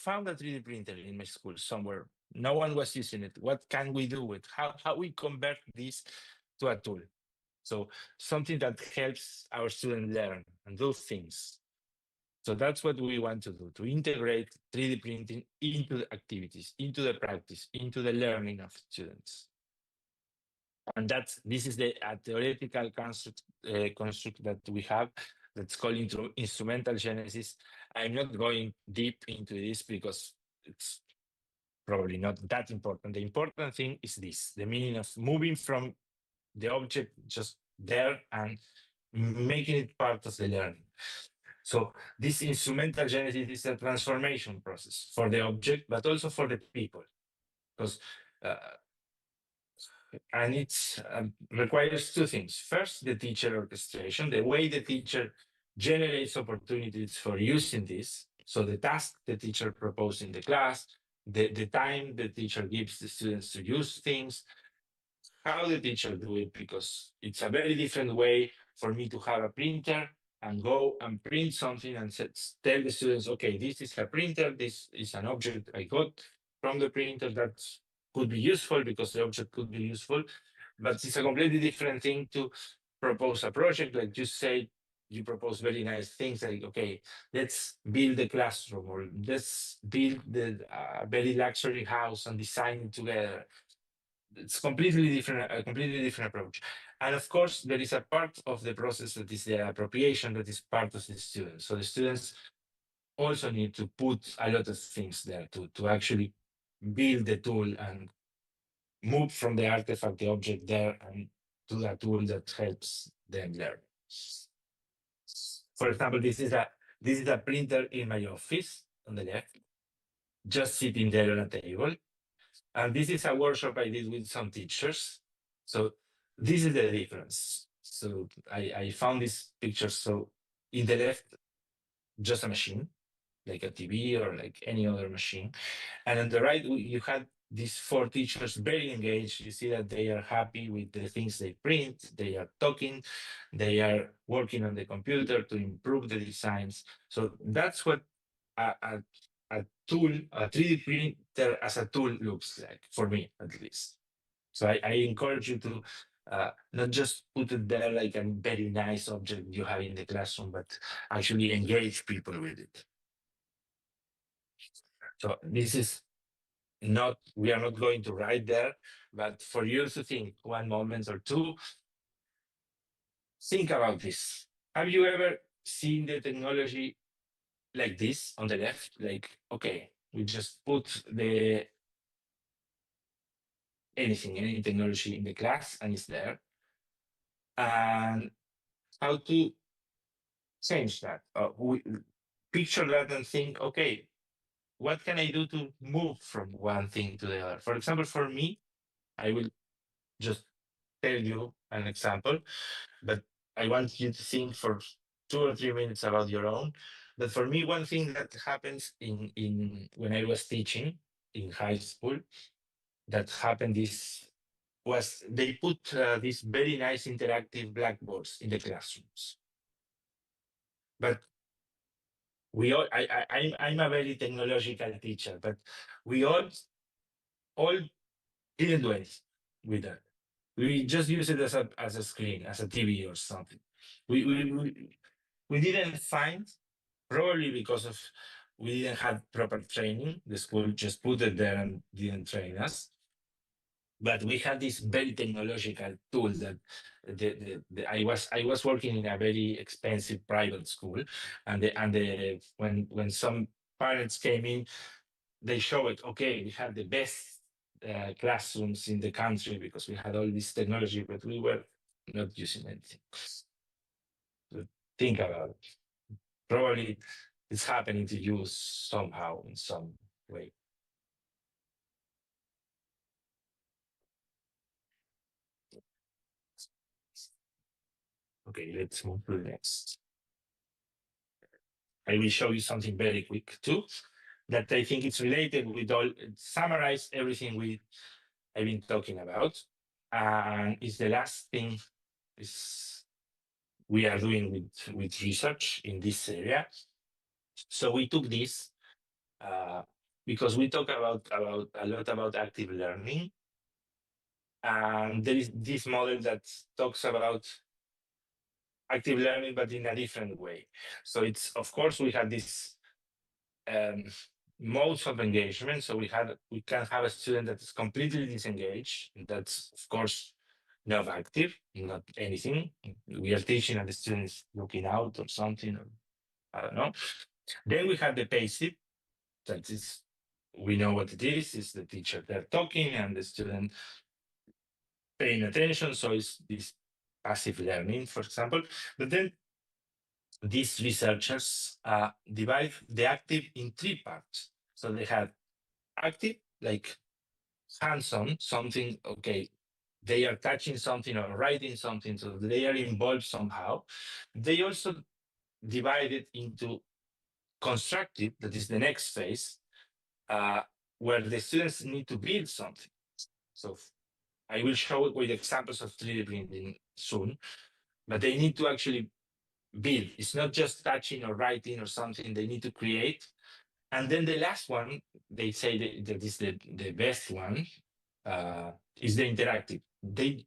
found a 3D printer in my school somewhere. No one was using it. What can we do with how we convert this to a tool? So something that helps our students learn and do things. So that's what we want to do, to integrate 3D printing into the activities, into the practice, into the learning of students. And this is the theoretical construct that we have that's called instrumental genesis. I'm not going deep into this because it's probably not that important. The important thing is this, the meaning of moving from the object just there and making it part of the learning. So this instrumental genesis is a transformation process for the object, but also for the people, because and it requires two things. First, the teacher orchestration, the way the teacher generates opportunities for using this. So the task the teacher proposes in the class, the time the teacher gives the students to use things, how the teacher do it, because it's a very different way for me to have a printer and go and print something and tell the students, okay, this is a printer, this is an object I got from the printer that could be useful because the object could be useful, but it's a completely different thing to propose a project. Like you say, you propose very nice things like, okay, let's build a classroom or let's build a very luxury house and design it together. It's completely different, a completely different approach. And of course, there is a part of the process that is the appropriation that is part of the students. So the students also need to put a lot of things there to actually build the tool and move from the artifact, the object there, and to the tool that helps them learn. For example, this is a printer in my office on the left, just sitting there on a table. And this is a workshop I did with some teachers. So this is the difference. So I found this picture. So in the left, just a machine, like a TV or like any other machine. And on the right, you had these four teachers very engaged. You see that they are happy with the things they print. They are talking. They are working on the computer to improve the designs. So that's what a tool, a 3D printer as a tool looks like, for me at least. So I encourage you to not just put it there like a very nice object you have in the classroom, but actually engage people with it. So this is not, we are not going to write there, but for you to think 1 moment or two, think about this. Have you ever seen the technology like this on the left? Like, okay, we just put any technology in the class and it's there. And how to change that? We picture that and think, okay, what can I do to move from one thing to the other? For example, for me, I will just tell you an example, but I want you to think for 2 or 3 minutes about your own. But for me, one thing that happens in when I was teaching in high school, that happened was they put these very nice interactive blackboards in the classrooms. But we all, I'm a very technological teacher, but we all didn't do anything with that. We just use it as a screen, as a TV or something. We didn't find, probably because of we didn't have proper training. The school just put it there and didn't train us. But we had this very technological tool that I was working in a very expensive private school, and when some parents came in, they showed, okay, we had the best classrooms in the country because we had all this technology, but we were not using anything. So think about it. Probably it's happening to you somehow in some way. Okay, let's move to the next. I will show you something very quick too, that I think it's related with all, summarize everything I've been talking about. And it's the last thing is we are doing with research in this area. So we took this because we talk about a lot about active learning. And there is this model that talks about active learning, but in a different way. So it's, of course, we had this modes of engagement. So we can have a student that is completely disengaged. That's, of course, not active, not anything. We are teaching and the student is looking out or something, or I don't know. Then we have the passive, that is, we know what it is the teacher there talking and the student paying attention. So it's this passive learning, for example. But then these researchers divide the active in three parts. So they have active, like hands-on, something, okay, they are touching something or writing something, so they are involved somehow. They also divide it into constructive, that is the next phase, where the students need to build something. So I will show it with examples of 3D printing soon, but they need to actually build. It's not just touching or writing or something, they need to create. And then the last one, they say that is the best one, is the interactive. They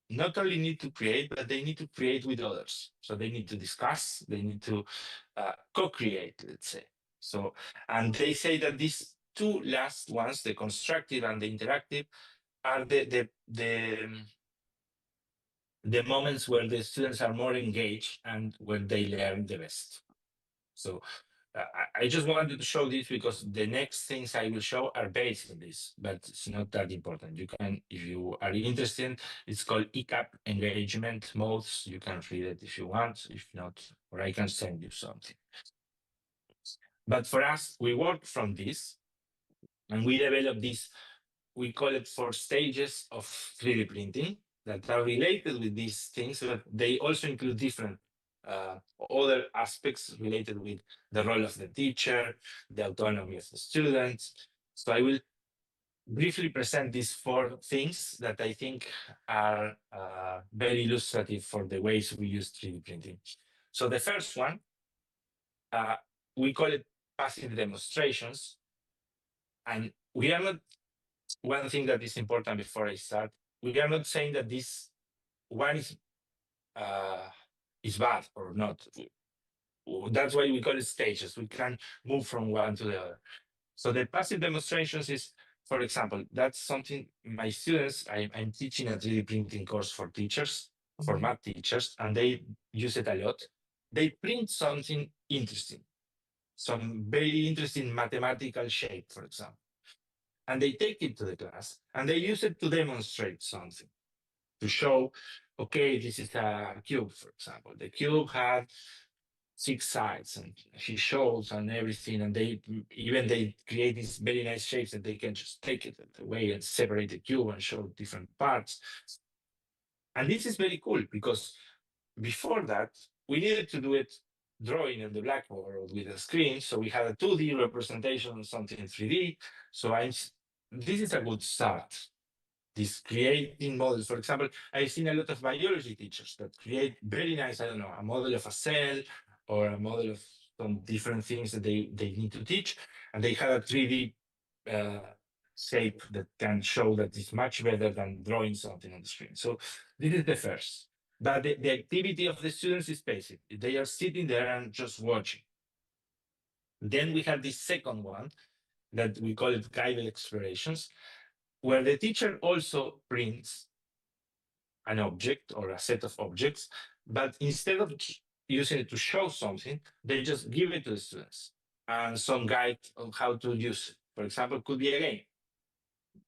not only need to create, but they need to create with others. So they need to discuss, they need to co-create, let's say. So, and they say that these two last ones, the constructive and the interactive, are the moments where the students are more engaged and where they learn the best. So I just wanted to show this because the next things I will show are based on this, but it's not that important. You can, if you are interested, it's called ECAP engagement modes. You can read it if you want, if not, or I can send you something. But for us, we work from this and we develop this, we call it 4 stages of 3D printing that are related with these things, but they also include different other aspects related with the role of the teacher, the autonomy of the students. So I will briefly present these 4 things that I think are very illustrative for the ways we use 3D printing. So the first one, we call it passive demonstrations. And we are not, one thing that is important before I start, we are not saying that this one is bad or not. That's why we call it stages. We can move from one to the other. So the passive demonstrations is, for example, that's something my students, I'm teaching a 3D printing course for teachers, for math teachers, and they use it a lot. They print something interesting, some very interesting mathematical shape, for example. And they take it to the class and they use it to demonstrate something, to show, okay, this is a cube, for example. The cube had 6 sides and he shows and everything, and they create these very nice shapes that they can just take it away and separate the cube and show different parts. And this is very cool because before that, we needed to do it drawing on the blackboard or with a screen. So we had a 2D representation of something in 3D. So this is a good start. This creating models. For example, I've seen a lot of biology teachers that create very nice, I don't know, a model of a cell or a model of some different things that they need to teach. And they have a 3D shape that can show that it's much better than drawing something on the screen. So this is the first. But the activity of the students is basic. They are sitting there and just watching. Then we have this second one that we call it guided explorations, where the teacher also prints an object or a set of objects, but instead of using it to show something, they just give it to the students and some guide on how to use it. For example, could be a game.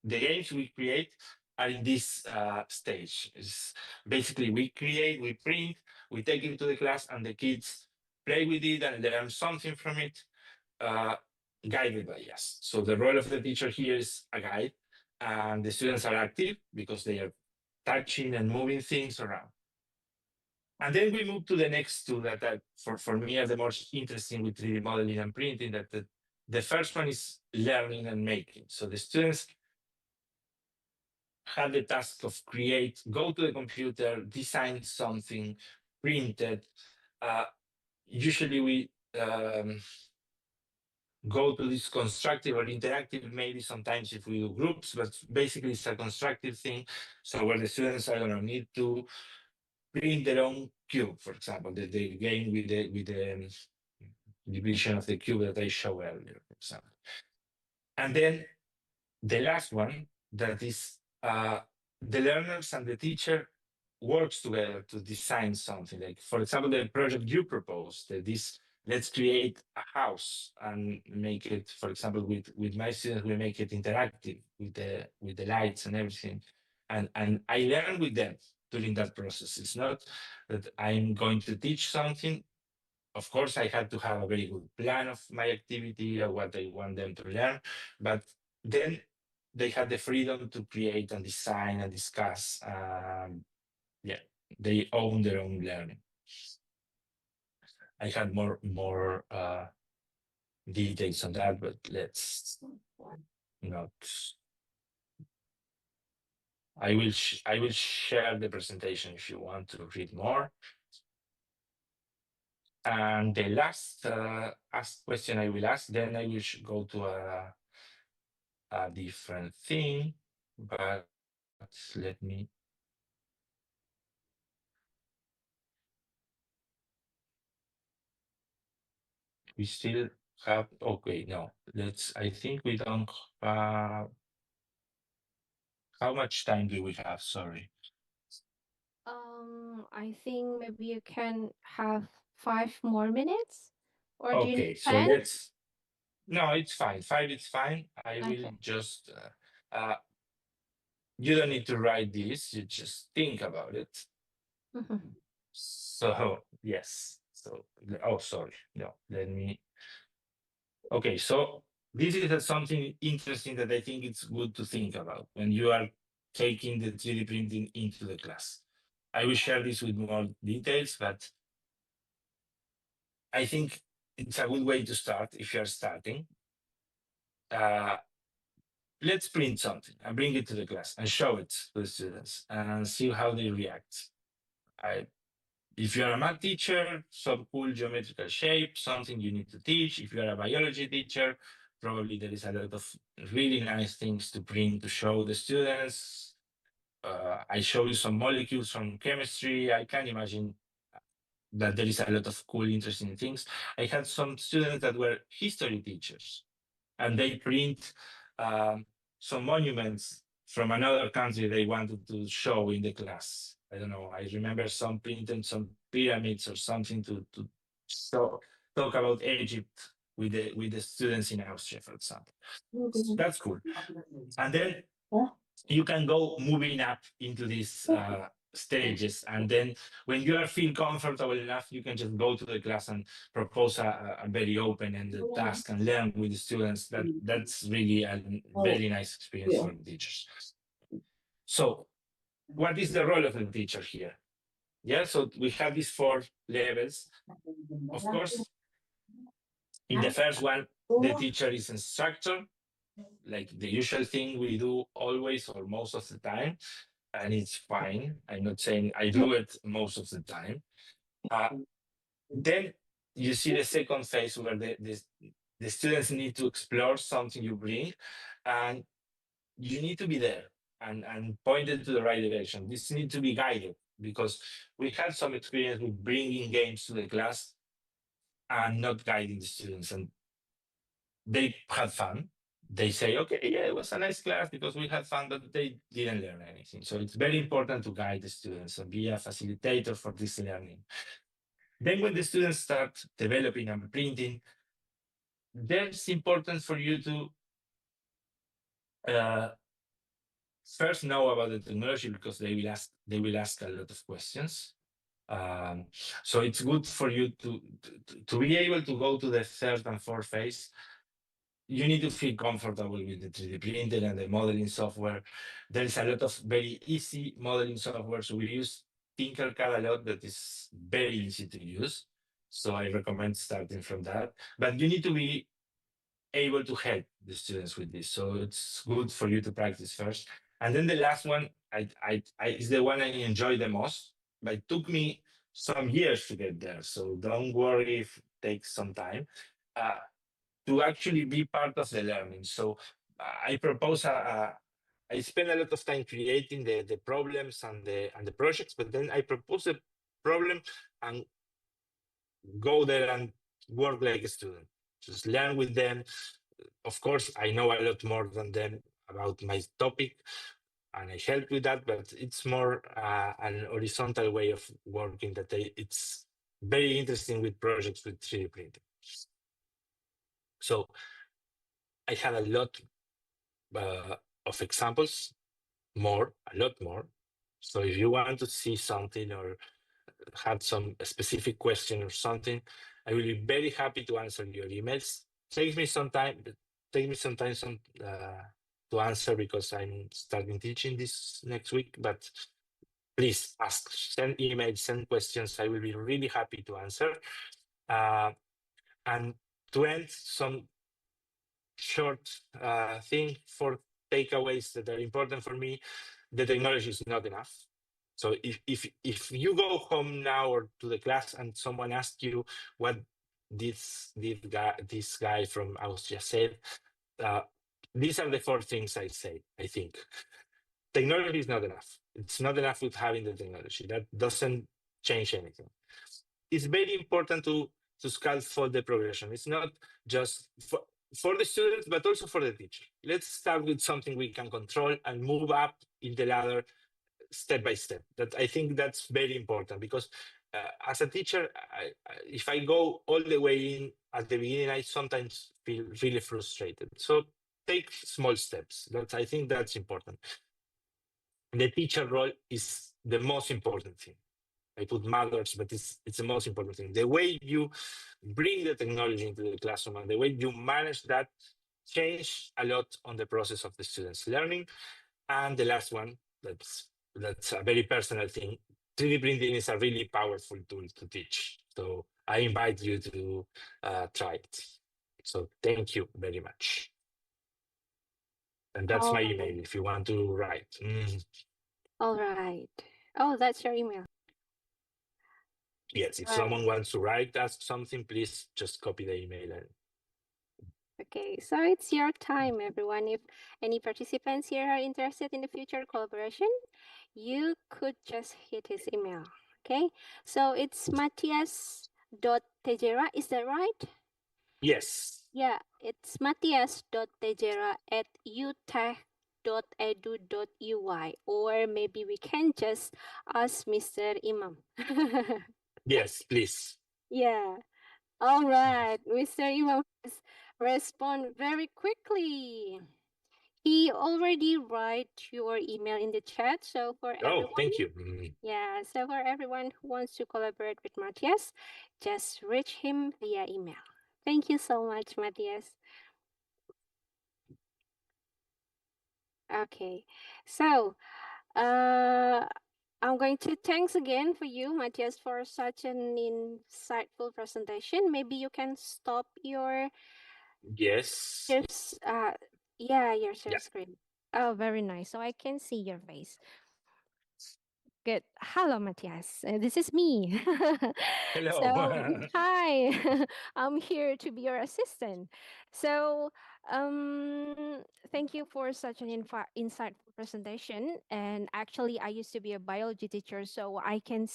The games we create are in this stage. It's basically, we create, we print, we take it to the class, and the kids play with it and learn something from it, guided by us. So the role of the teacher here is a guide, and the students are active because they are touching and moving things around. And then we move to the next two that for me are the most interesting with 3D modeling and printing. That the first one is learning and making. So the students have the task of go to the computer, design something, print it. Usually go to this constructive or interactive, maybe sometimes if we do groups, but basically it's a constructive thing. So where the students, I don't know, need to print their own cube, for example, the game with the division of the cube that I showed earlier, for example. And then the last one, that is the learners and the teacher works together to design something. Like, for example, the project you proposed, this let's create a house and make it, for example, with my students, we make it interactive with the lights and everything. And I learn with them during that process. It's not that I'm going to teach something. Of course, I had to have a very good plan of my activity or what I want them to learn, but then they had the freedom to create and design and discuss. Yeah, they own their own learning. I had more details on that, but let's not. I will share the presentation if you want to read more. And the last question I will ask, then I will go to a different thing, but let me. We still have, okay, no, I think we don't, how much time do we have? Sorry. I think maybe you can have 5 more minutes, or do you Okay, need so 10? no, it's fine. 5, it's fine. I will Okay. just, you don't need to write this, you just think about it. Mhm. So, yes. So, oh, sorry. No, let me. Okay, so this is something interesting that I think it's good to think about when you are taking the 3D printing into the class. I will share this with more details, but I think it's a good way to start if you're starting. Let's print something and bring it to the class and show it to the students and see how they react. If you're a math teacher, some cool geometrical shape, something you need to teach. If you're a biology teacher, probably there is a lot of really nice things to print to show the students. I show you some molecules from chemistry. I can imagine that there is a lot of cool, interesting things. I had some students that were history teachers, and they print some monuments from another country they wanted to show in the class. I don't know. I remember some printing some pyramids or something to talk about Egypt with the students in Austria, for example. That's cool. And then you can go moving up into these stages, and then when you are feel comfortable enough, you can just go to the class and propose a very open-ended task and learn with the students. That's really a very nice experience for the teachers. So what is the role of the teacher here? Yeah, so we have these 4 levels. Of course, in the first one, the teacher is instructor, like the usual thing we do always or most of the time, and it's fine. I'm not saying I do it most of the time. Then you see the second phase where the students need to explore something you bring, and you need to be there and pointed to the right direction. This needs to be guided because we had some experience with bringing games to the class and not guiding the students, and they had fun. They say, okay, yeah, it was a nice class because we had fun, but they didn't learn anything. So it's very important to guide the students and be a facilitator for this learning. Then when the students start developing and printing, then it's important for you to first know about the technology because they will ask a lot of questions. So it's good for you to be able to go to the third and fourth phase. You need to feel comfortable with the 3D printer and the modeling software. There is a lot of very easy modeling software. So we use Tinkercad a lot that is very easy to use. So I recommend starting from that. But you need to be able to help the students with this. So it's good for you to practice first. And then the last one is the one I enjoy the most, but it took me some years to get there. So don't worry if it takes some time. to actually be part of the learning. So I propose I spend a lot of time creating the problems and the projects, but then I propose a problem and go there and work like a student. Just learn with them. Of course, I know a lot more than them about my topic, and I help with that, but it's more an horizontal way of working that it's very interesting with projects with 3D printing. So I have a lot of examples, a lot more. So if you want to see something or had some specific question or something, I will be very happy to answer your emails. Take me some time to answer because I'm starting teaching this next week, but please ask, send emails, send questions. I will be really happy to answer. And to end, some short thing for takeaways that are important for me. The technology is not enough. So if you go home now or to the class and someone asks you what this guy from Austria said, these are the 4 things I say. I think technology is not enough. It's not enough with having the technology. That doesn't change anything. It's very important to scaffold the progression. It's not just for the students, but also for the teacher. Let's start with something we can control and move up in the ladder step by step. That I think that's very important because as a teacher, if I go all the way in at the beginning, I sometimes feel really frustrated. So take small steps. I think that's important. The teacher role is the most important thing. I put mothers, but it's the most important thing. The way you bring the technology into the classroom and the way you manage that change a lot on the process of the students' learning. And the last one, that's a very personal thing. 3D printing is a really powerful tool to teach. So I invite you to try it. So thank you very much. And that's my email if you want to write. All right. Oh, that's your email. Yes, if Right. someone wants to write us something, please just copy the email. Okay, so it's your time, everyone. If any participants here are interested in the future collaboration, you could just hit his email. Okay, so it's Mathias.Tejera, is that right? Yes. Yeah, it's Mathias.tejera@utech.edu.uy, or maybe we can just ask Mr. Imam. Yes, please. Yeah. All right, Mr. Imam respond very quickly. He already write your email in the chat. So for everyone, Thank you. yeah, so for everyone who wants to collaborate with Mathias, just reach him via email. Thank you so much, Mathias. Okay, so I'm going to thanks again for you, Mathias, for such an insightful presentation. Maybe you can stop your Yes. your share screen. Oh, very nice. So I can see your face. Good. Hello, Mathias. This is me. Hello. So, hi. I'm here to be your assistant. So, thank you for such an insightful presentation. And actually, I used to be a biology teacher, so I can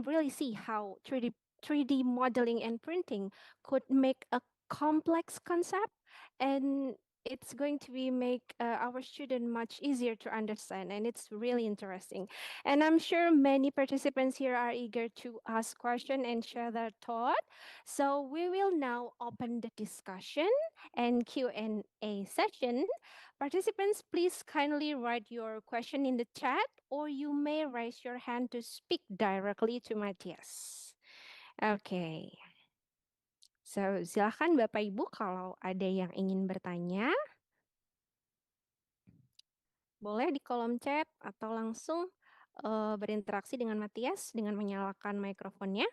really see how 3D modeling and printing could make a complex concept, and it's going to make our student much easier to understand, and it's really interesting. And I'm sure many participants here are eager to ask questions and share their thought. So we will now open the discussion and Q&A session. Participants, please kindly write your question in the chat, or you may raise your hand to speak directly to Mathias. Okay. So, silakan Bapak Ibu kalau ada yang ingin bertanya, boleh di kolom chat atau langsung berinteraksi dengan Mathias dengan menyalakan mikrofonnya.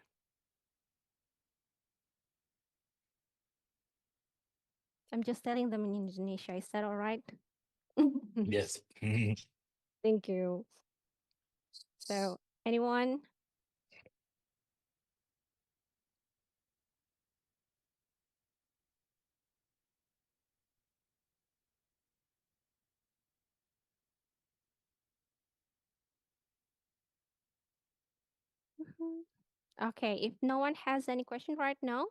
I'm just telling them in Indonesia. Is that all right? Yes. Thank you. So, anyone? Okay, if no one has any question right now,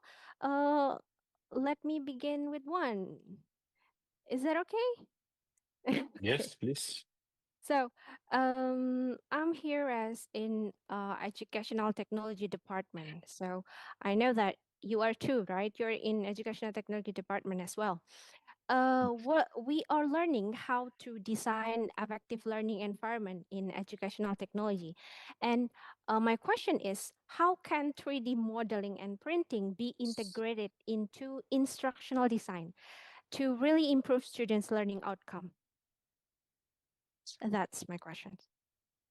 let me begin with one. Is that okay? Okay. Yes, please. So, I'm here as in educational technology department. So I know that you are too, right? You're in educational technology department as well. What we are learning how to design effective learning environment in educational technology. And my question is, how can 3D modeling and printing be integrated into instructional design to really improve students' learning outcome? That's my question.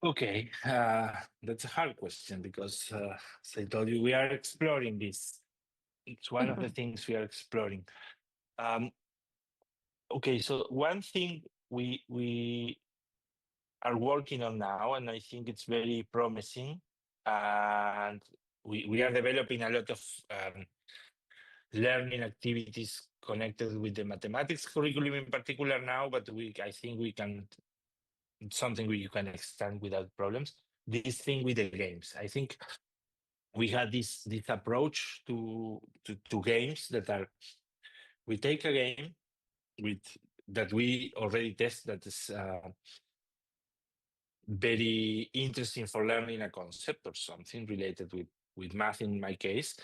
Okay, that's a hard question because, as I told you, we are exploring this. It's one of the things we are exploring. Okay, so one thing we are working on now, and I think it's very promising, and we are developing a lot of learning activities connected with the mathematics curriculum in particular now, but I think we can something you can extend without problems. This thing with the games, I think we had this approach to games that are, we take a game with that we already test that is very interesting for learning a concept or something related with math in my case.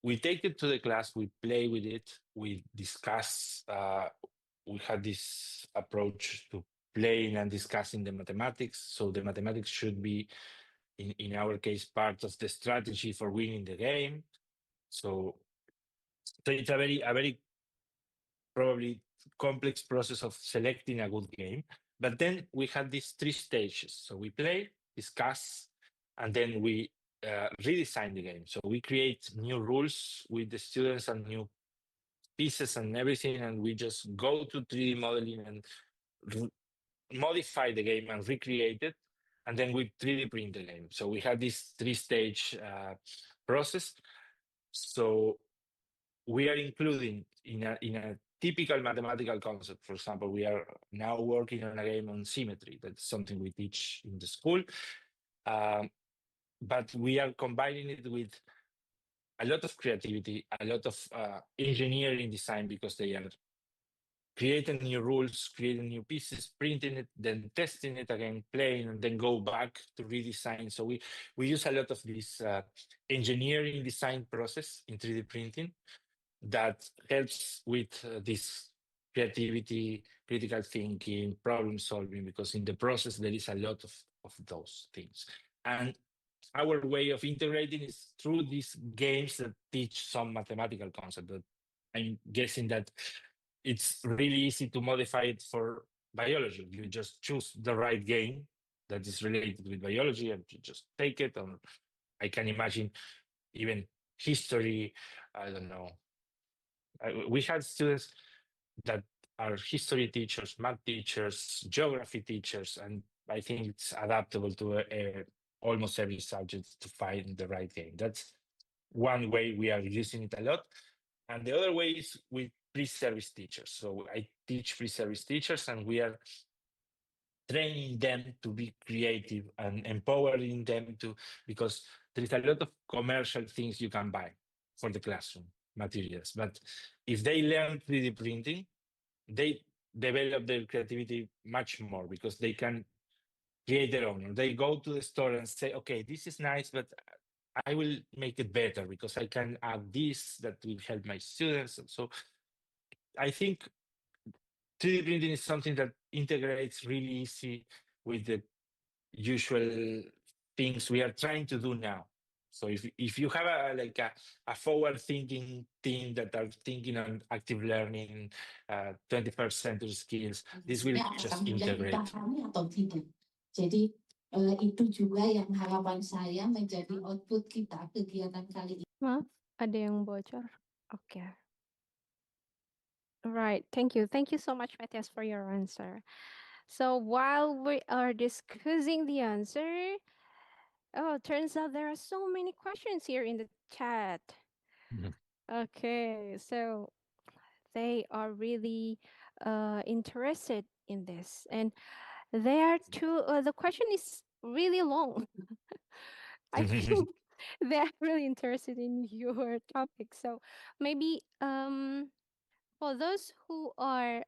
We take it to the class, we play with it, we discuss, we had this approach to playing and discussing the mathematics. So the mathematics should be, in our case, part of the strategy for winning the game. So it's a very probably complex process of selecting a good game. But then we had these 3 stages. So we play, discuss, and then we redesign the game. So we create new rules with the students and new pieces and everything, and we just go to 3D modeling and modify the game and recreate it, and then we 3D print the game. So we had this 3-stage process. So we are including in a typical mathematical concept. For example, we are now working on a game on symmetry. That's something we teach in the school. But we are combining it with a lot of creativity, a lot of engineering design, because they are creating new rules, creating new pieces, printing it, then testing it again, playing, and then go back to redesign. So we use a lot of this engineering design process in 3D printing that helps with this creativity, critical thinking, problem solving, because in the process there is a lot of those things. And our way of integrating is through these games that teach some mathematical concept. But I'm guessing that it's really easy to modify it for biology. You just choose the right game that is related with biology and you just take it. Or I can imagine even history, I don't know. We had students that are history teachers, math teachers, geography teachers, and I think it's adaptable to almost every subject to find the right game. That's one way we are using it a lot. And the other way is with pre-service teachers. So I teach pre-service teachers, and we are training them to be creative and empowering them to, because there is a lot of commercial things you can buy for the classroom materials. But if they learn 3D printing, they develop their creativity much more, because they can create their own. They go to the store and say, okay, this is nice, but I will make it better because I can add this that will help my students. So I think 3D printing is something that integrates really easy with the usual things we are trying to do now. So if you have a forward-thinking team that are thinking on active learning, 21st century skills, this will Sebenarnya just apakah menjadi integrate. kami atau tidak. Jadi itu juga yang harapan saya menjadi output kita kegiatan kali ini. Maaf, ada yang bocor. Okay. Right. Thank you. Thank you so much, Mathias, for your answer. So while we are discussing the answer, turns out there are so many questions here in the chat. Mhm. Okay, so they are really interested in this, and they are too. The question is really long. I think they're really interested in your topic. So maybe for those who are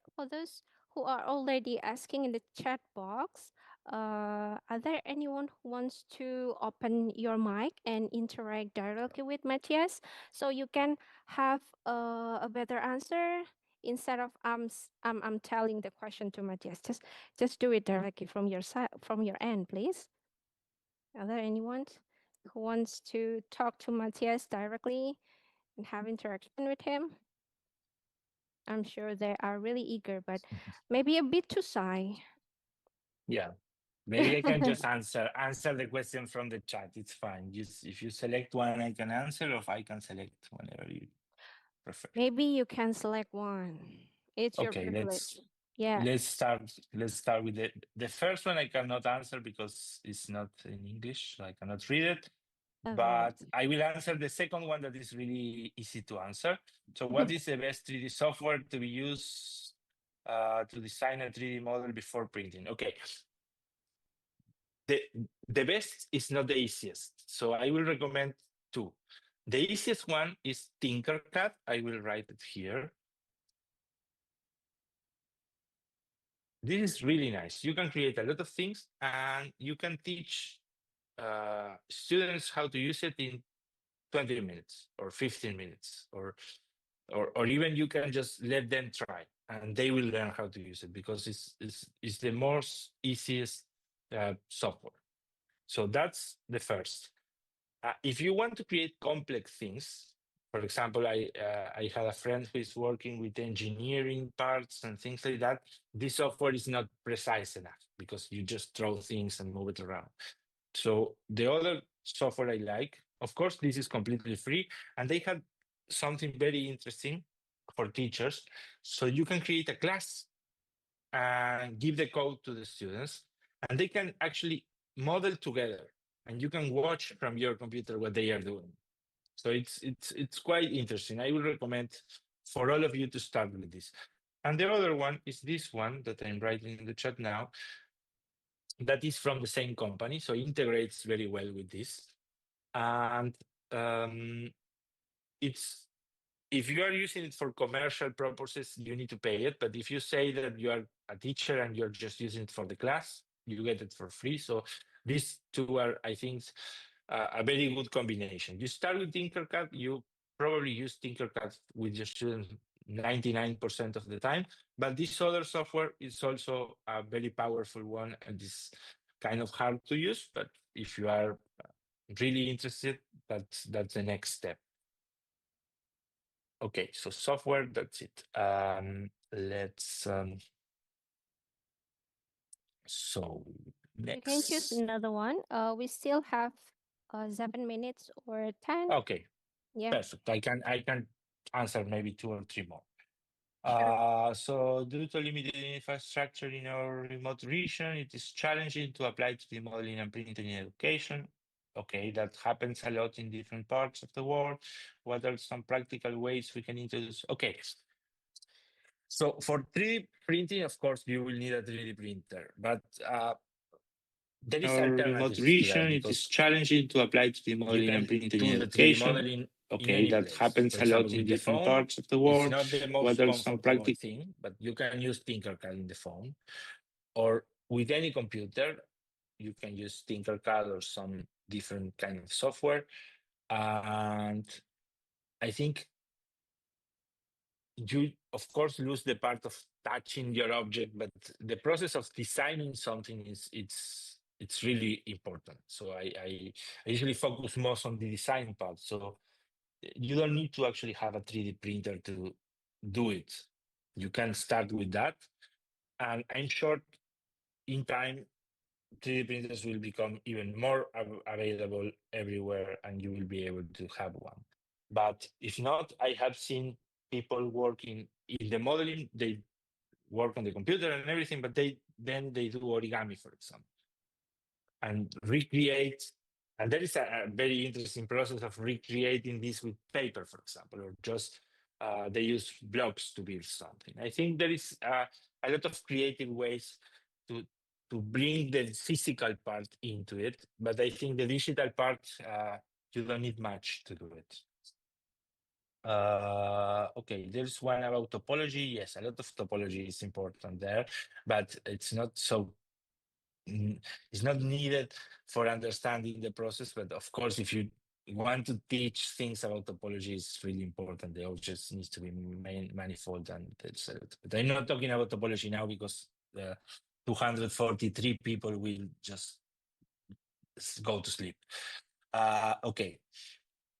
already asking in the chat box, are there anyone who wants to open your mic and interact directly with Matthias, so you can have a better answer instead of I'm telling the question to Matthias. Just do it directly from your side, from your end, please. Are there anyone who wants to talk to Matthias directly and have interaction with him? I'm sure they are really eager, but maybe a bit too shy. Yeah, maybe I can just answer the question from the chat. It's fine. Just if you select one, I can answer, or if I can select whenever you prefer. Maybe you can select one. It's your Okay, privilege. Yeah. let's start with the first one. I cannot answer because it's not in English, so I cannot read it. Okay. But I will answer the second one that is really easy to answer. So what is the best 3D software to be used to design a 3D model before printing? Okay. The best is not the easiest. So I will recommend two. The easiest one is Tinkercad. I will write it here. This is really nice. You can create a lot of things and you can teach students how to use it in 20 minutes or 15 minutes, or even you can just let them try and they will learn how to use it, because it's the most easiest software. So that's the first. If you want to create complex things, for example, I had a friend who is working with engineering parts and things like that. This software is not precise enough because you just throw things and move it around. So the other software I like, of course, this is completely free, and they have something very interesting for teachers. So you can create a class and give the code to the students, and they can actually model together, and you can watch from your computer what they are doing. So it's quite interesting. I will recommend for all of you to start with this. And the other one is this one that I'm writing in the chat now. That is from the same company, so integrates very well with this. And it's, if you are using it for commercial purposes, you need to pay it. But if you say that you are a teacher and you're just using it for the class, you get it for free. So these two are, I think, a very good combination. You start with Tinkercad, you probably use Tinkercad with your students 99% of the time, but this other software is also a very powerful one and is kind of hard to use. But if you are really interested, that's the next step. Okay, so software, that's it. Let's so next. You can choose another one. We still have 7 minutes or 10. Okay. Yeah. Perfect. I can answer maybe 2 or 3 more. Sure. So due to limited infrastructure in our remote region, it is challenging to apply 3D modeling and printing in education. Okay, that happens a lot in different parts of the world. What are some practical ways we can introduce? Okay. So for 3D printing, of course, you will need a 3D printer, but there is Our remote alternatives to that, region, it is because challenging to apply 3D you modeling and can printing do in the 3D education. modeling in Okay, any that place. happens For a lot example, in with the different phone, parts of the it's world. not the most What are some comfortable practical? thing, but you can use Tinkercad in the phone, or with any computer, you can use Tinkercad or some different kind of software. And I think you, of course, lose the part of touching your object, but the process of designing something it's really important. So I usually focus most on the design part. So you don't need to actually have a 3D printer to do it. You can start with that. And I'm sure in time, 3D printers will become even more available everywhere and you will be able to have one. But if not, I have seen people working in the modeling, they work on the computer and everything, but they do origami, for example, and recreate. And there is a very interesting process of recreating this with paper, for example, or just they use blocks to build something. I think there is a lot of creative ways to to bring the physical part into it, but I think the digital part, you don't need much to do it. Okay, there's one about topology. Yes, a lot of topology is important there, but it's not so. It's not needed for understanding the process. But of course, if you want to teach things about topology, it's really important. The objects needs to be manifold, and etc. But I'm not talking about topology now because 243 people will just go to sleep. Okay.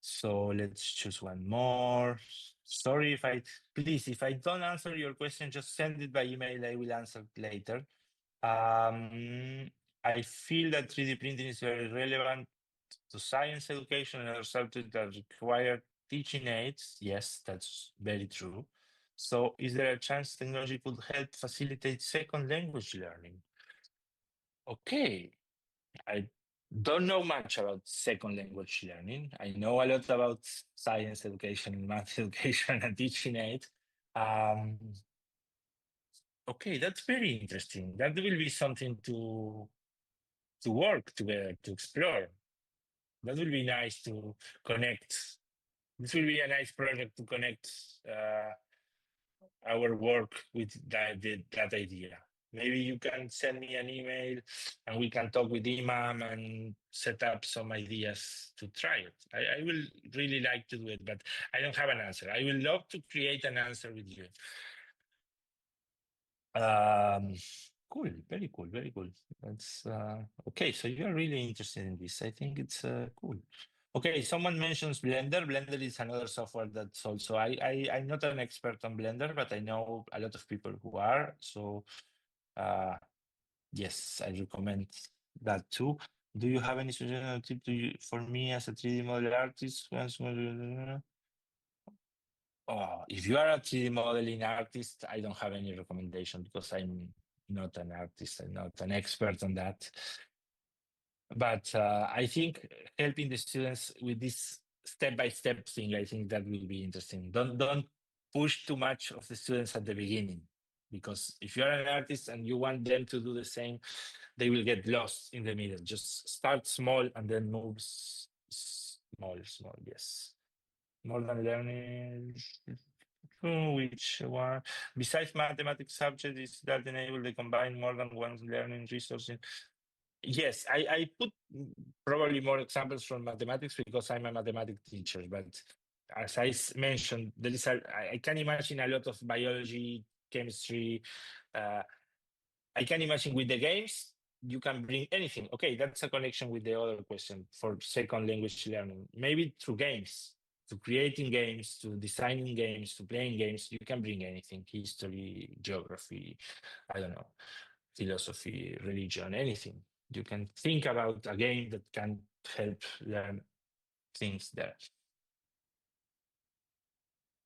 So let's choose one more. Sorry if I don't answer your question, just send it by email. I will answer later. I feel that 3D printing is very relevant to science education and other subjects that require teaching aids. Yes, that's very true. So is there a chance technology could help facilitate second language learning? Okay, I don't know much about second language learning. I know a lot about science education, math education, and teaching aid. Okay, that's very interesting. That will be something to work together, to explore. That will be nice to connect. This will be a nice project to connect our work with that idea. Maybe you can send me an email and we can talk with Imam and set up some ideas to try it. I will really like to do it, but I don't have an answer. I will love to create an answer with you. Cool, very cool, very cool. That's okay. So you're really interested in this. I think it's cool. Okay, someone mentions Blender. Blender is another software that's also I'm not an expert on Blender, but I know a lot of people who are. So yes, I recommend that too. Do you have any suggestion tip for me as a 3D model artist? Oh, if you are a 3D modeling artist, I don't have any recommendation because I'm not an artist. I'm not an expert on that. But I think helping the students with this step-by-step thing, I think that will be interesting. Don't push too much of the students at the beginning, because if you're an artist and you want them to do the same, they will get lost in the middle. Just start small and then move small, yes. More than learning, which one? Besides mathematics subject, is that enable to combine more than one learning resource? Yes, I put probably more examples from mathematics because I'm a mathematics teacher. But as I mentioned, there is I can imagine a lot of biology, chemistry. I can imagine with the games, you can bring anything. Okay, that's a connection with the other question for second language learning. Maybe through games, to creating games, to designing games, to playing games, you can bring anything: history, geography, I don't know, philosophy, religion, anything. You can think about a game that can help learn things there.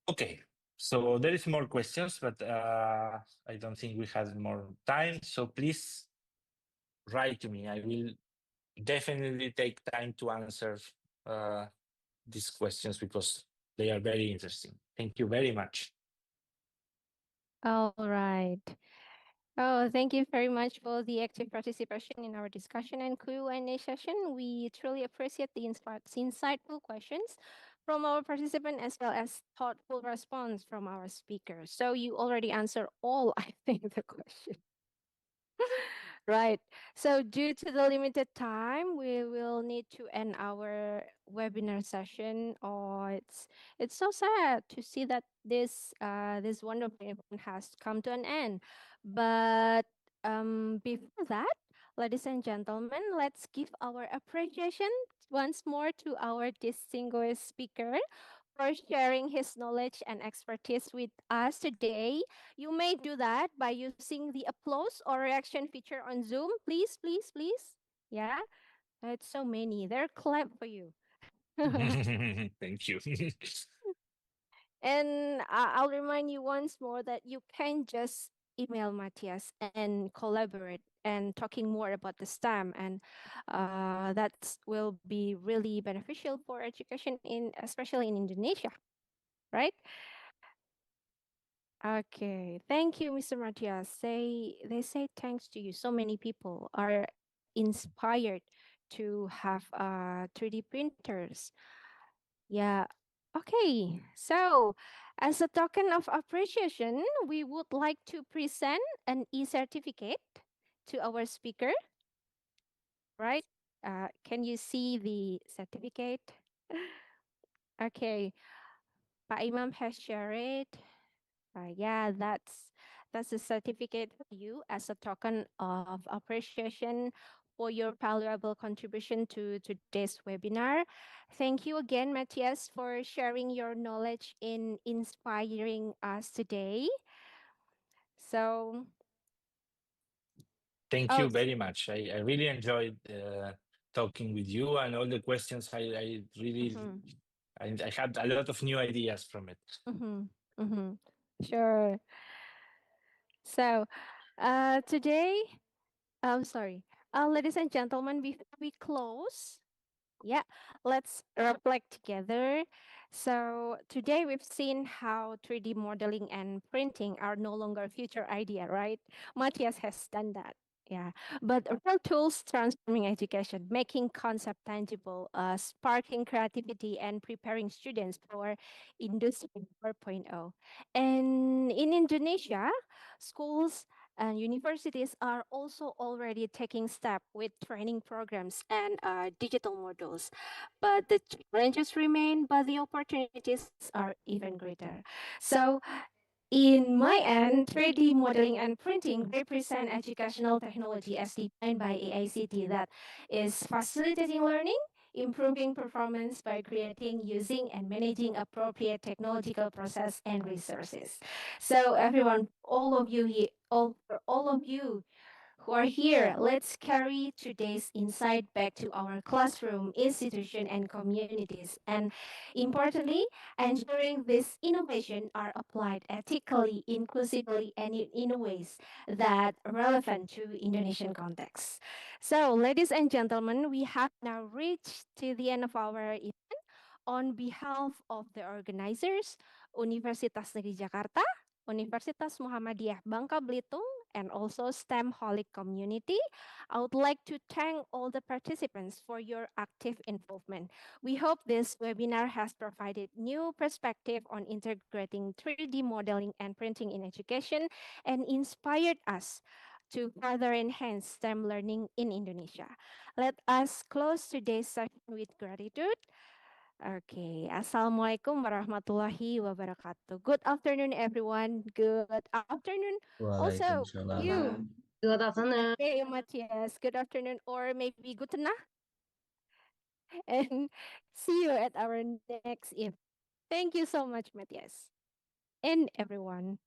Okay, so there is more questions, but I don't think we have more time. So please write to me. I will definitely take time to answer these questions because they are very interesting. Thank you very much. All right. Oh, thank you very much for the active participation in our discussion and Q&A session. We truly appreciate the insightful questions from our participant as well as thoughtful response from our speakers. So you already answered all, I think, the question. Right. So due to the limited time, we will need to end our webinar session. Oh, it's so sad to see that this wonderful event has come to an end. But before that, ladies and gentlemen, let's give our appreciation once more to our distinguished speaker for sharing his knowledge and expertise with us today. You may do that by using the applause or reaction feature on Zoom. Please, please, please. Yeah, it's so many. They're clap for you. Thank you. And I'll remind you once more that you can just email Mathias and collaborate and talking more about the STEM, and that will be really beneficial for education especially in Indonesia, right? Okay, thank you, Mr. Mathias. They say thanks to you. So many people are inspired to have 3D printers. Yeah. Okay. So, as a token of appreciation, we would like to present an e-certificate to our speaker, right? Can you see the certificate? Okay. Pak Imam has shared it. Yeah, that's a certificate for you as a token of appreciation for your valuable contribution to today's webinar. Thank you again, Matthias, for sharing your knowledge in inspiring us today. So, Thank oh, you very much. I really enjoyed talking with you, and all the questions. I really I had a lot of new ideas from it. Sure. So, today, I'm sorry, ladies and gentlemen, before we close, yeah, let's reflect together. So today we've seen how 3D modeling and printing are no longer a future idea, right? Matthias has done that. Yeah, but real tools transforming education, making concept tangible, sparking creativity, and preparing students for Industry 4.0. And in Indonesia, schools and universities are also already taking steps with training programs and digital modules. But the challenges remain, but the opportunities are even greater. So in my end, 3D modeling and printing represent educational technology as defined by AICT that is facilitating learning, improving performance by creating, using, and managing appropriate technological process and resources. So everyone, all of you here, all of you who are here, let's carry today's insight back to our classroom, institution, and communities. And importantly, ensuring this innovation are applied ethically, inclusively, and in ways that are relevant to Indonesian context. So, ladies and gentlemen, we have now reached to the end of our event. On behalf of the organizers, Universitas Negeri Jakarta, Universitas Muhammadiyah Bangka Belitung, and also STEM Holic community, I would like to thank all the participants for your active involvement. We hope this webinar has provided new perspective on integrating 3D modeling and printing in education and inspired us to further enhance STEM learning in Indonesia. Let us close today's session with gratitude. Okay, Assalamualaikum warahmatullahi wabarakatuh. Good afternoon, everyone. Good afternoon. Also, Waalaikumsalam. you. Good afternoon. Okay, Matthias. Good afternoon, or maybe good night. And see you at our next event. Thank you so much, Matthias, and everyone.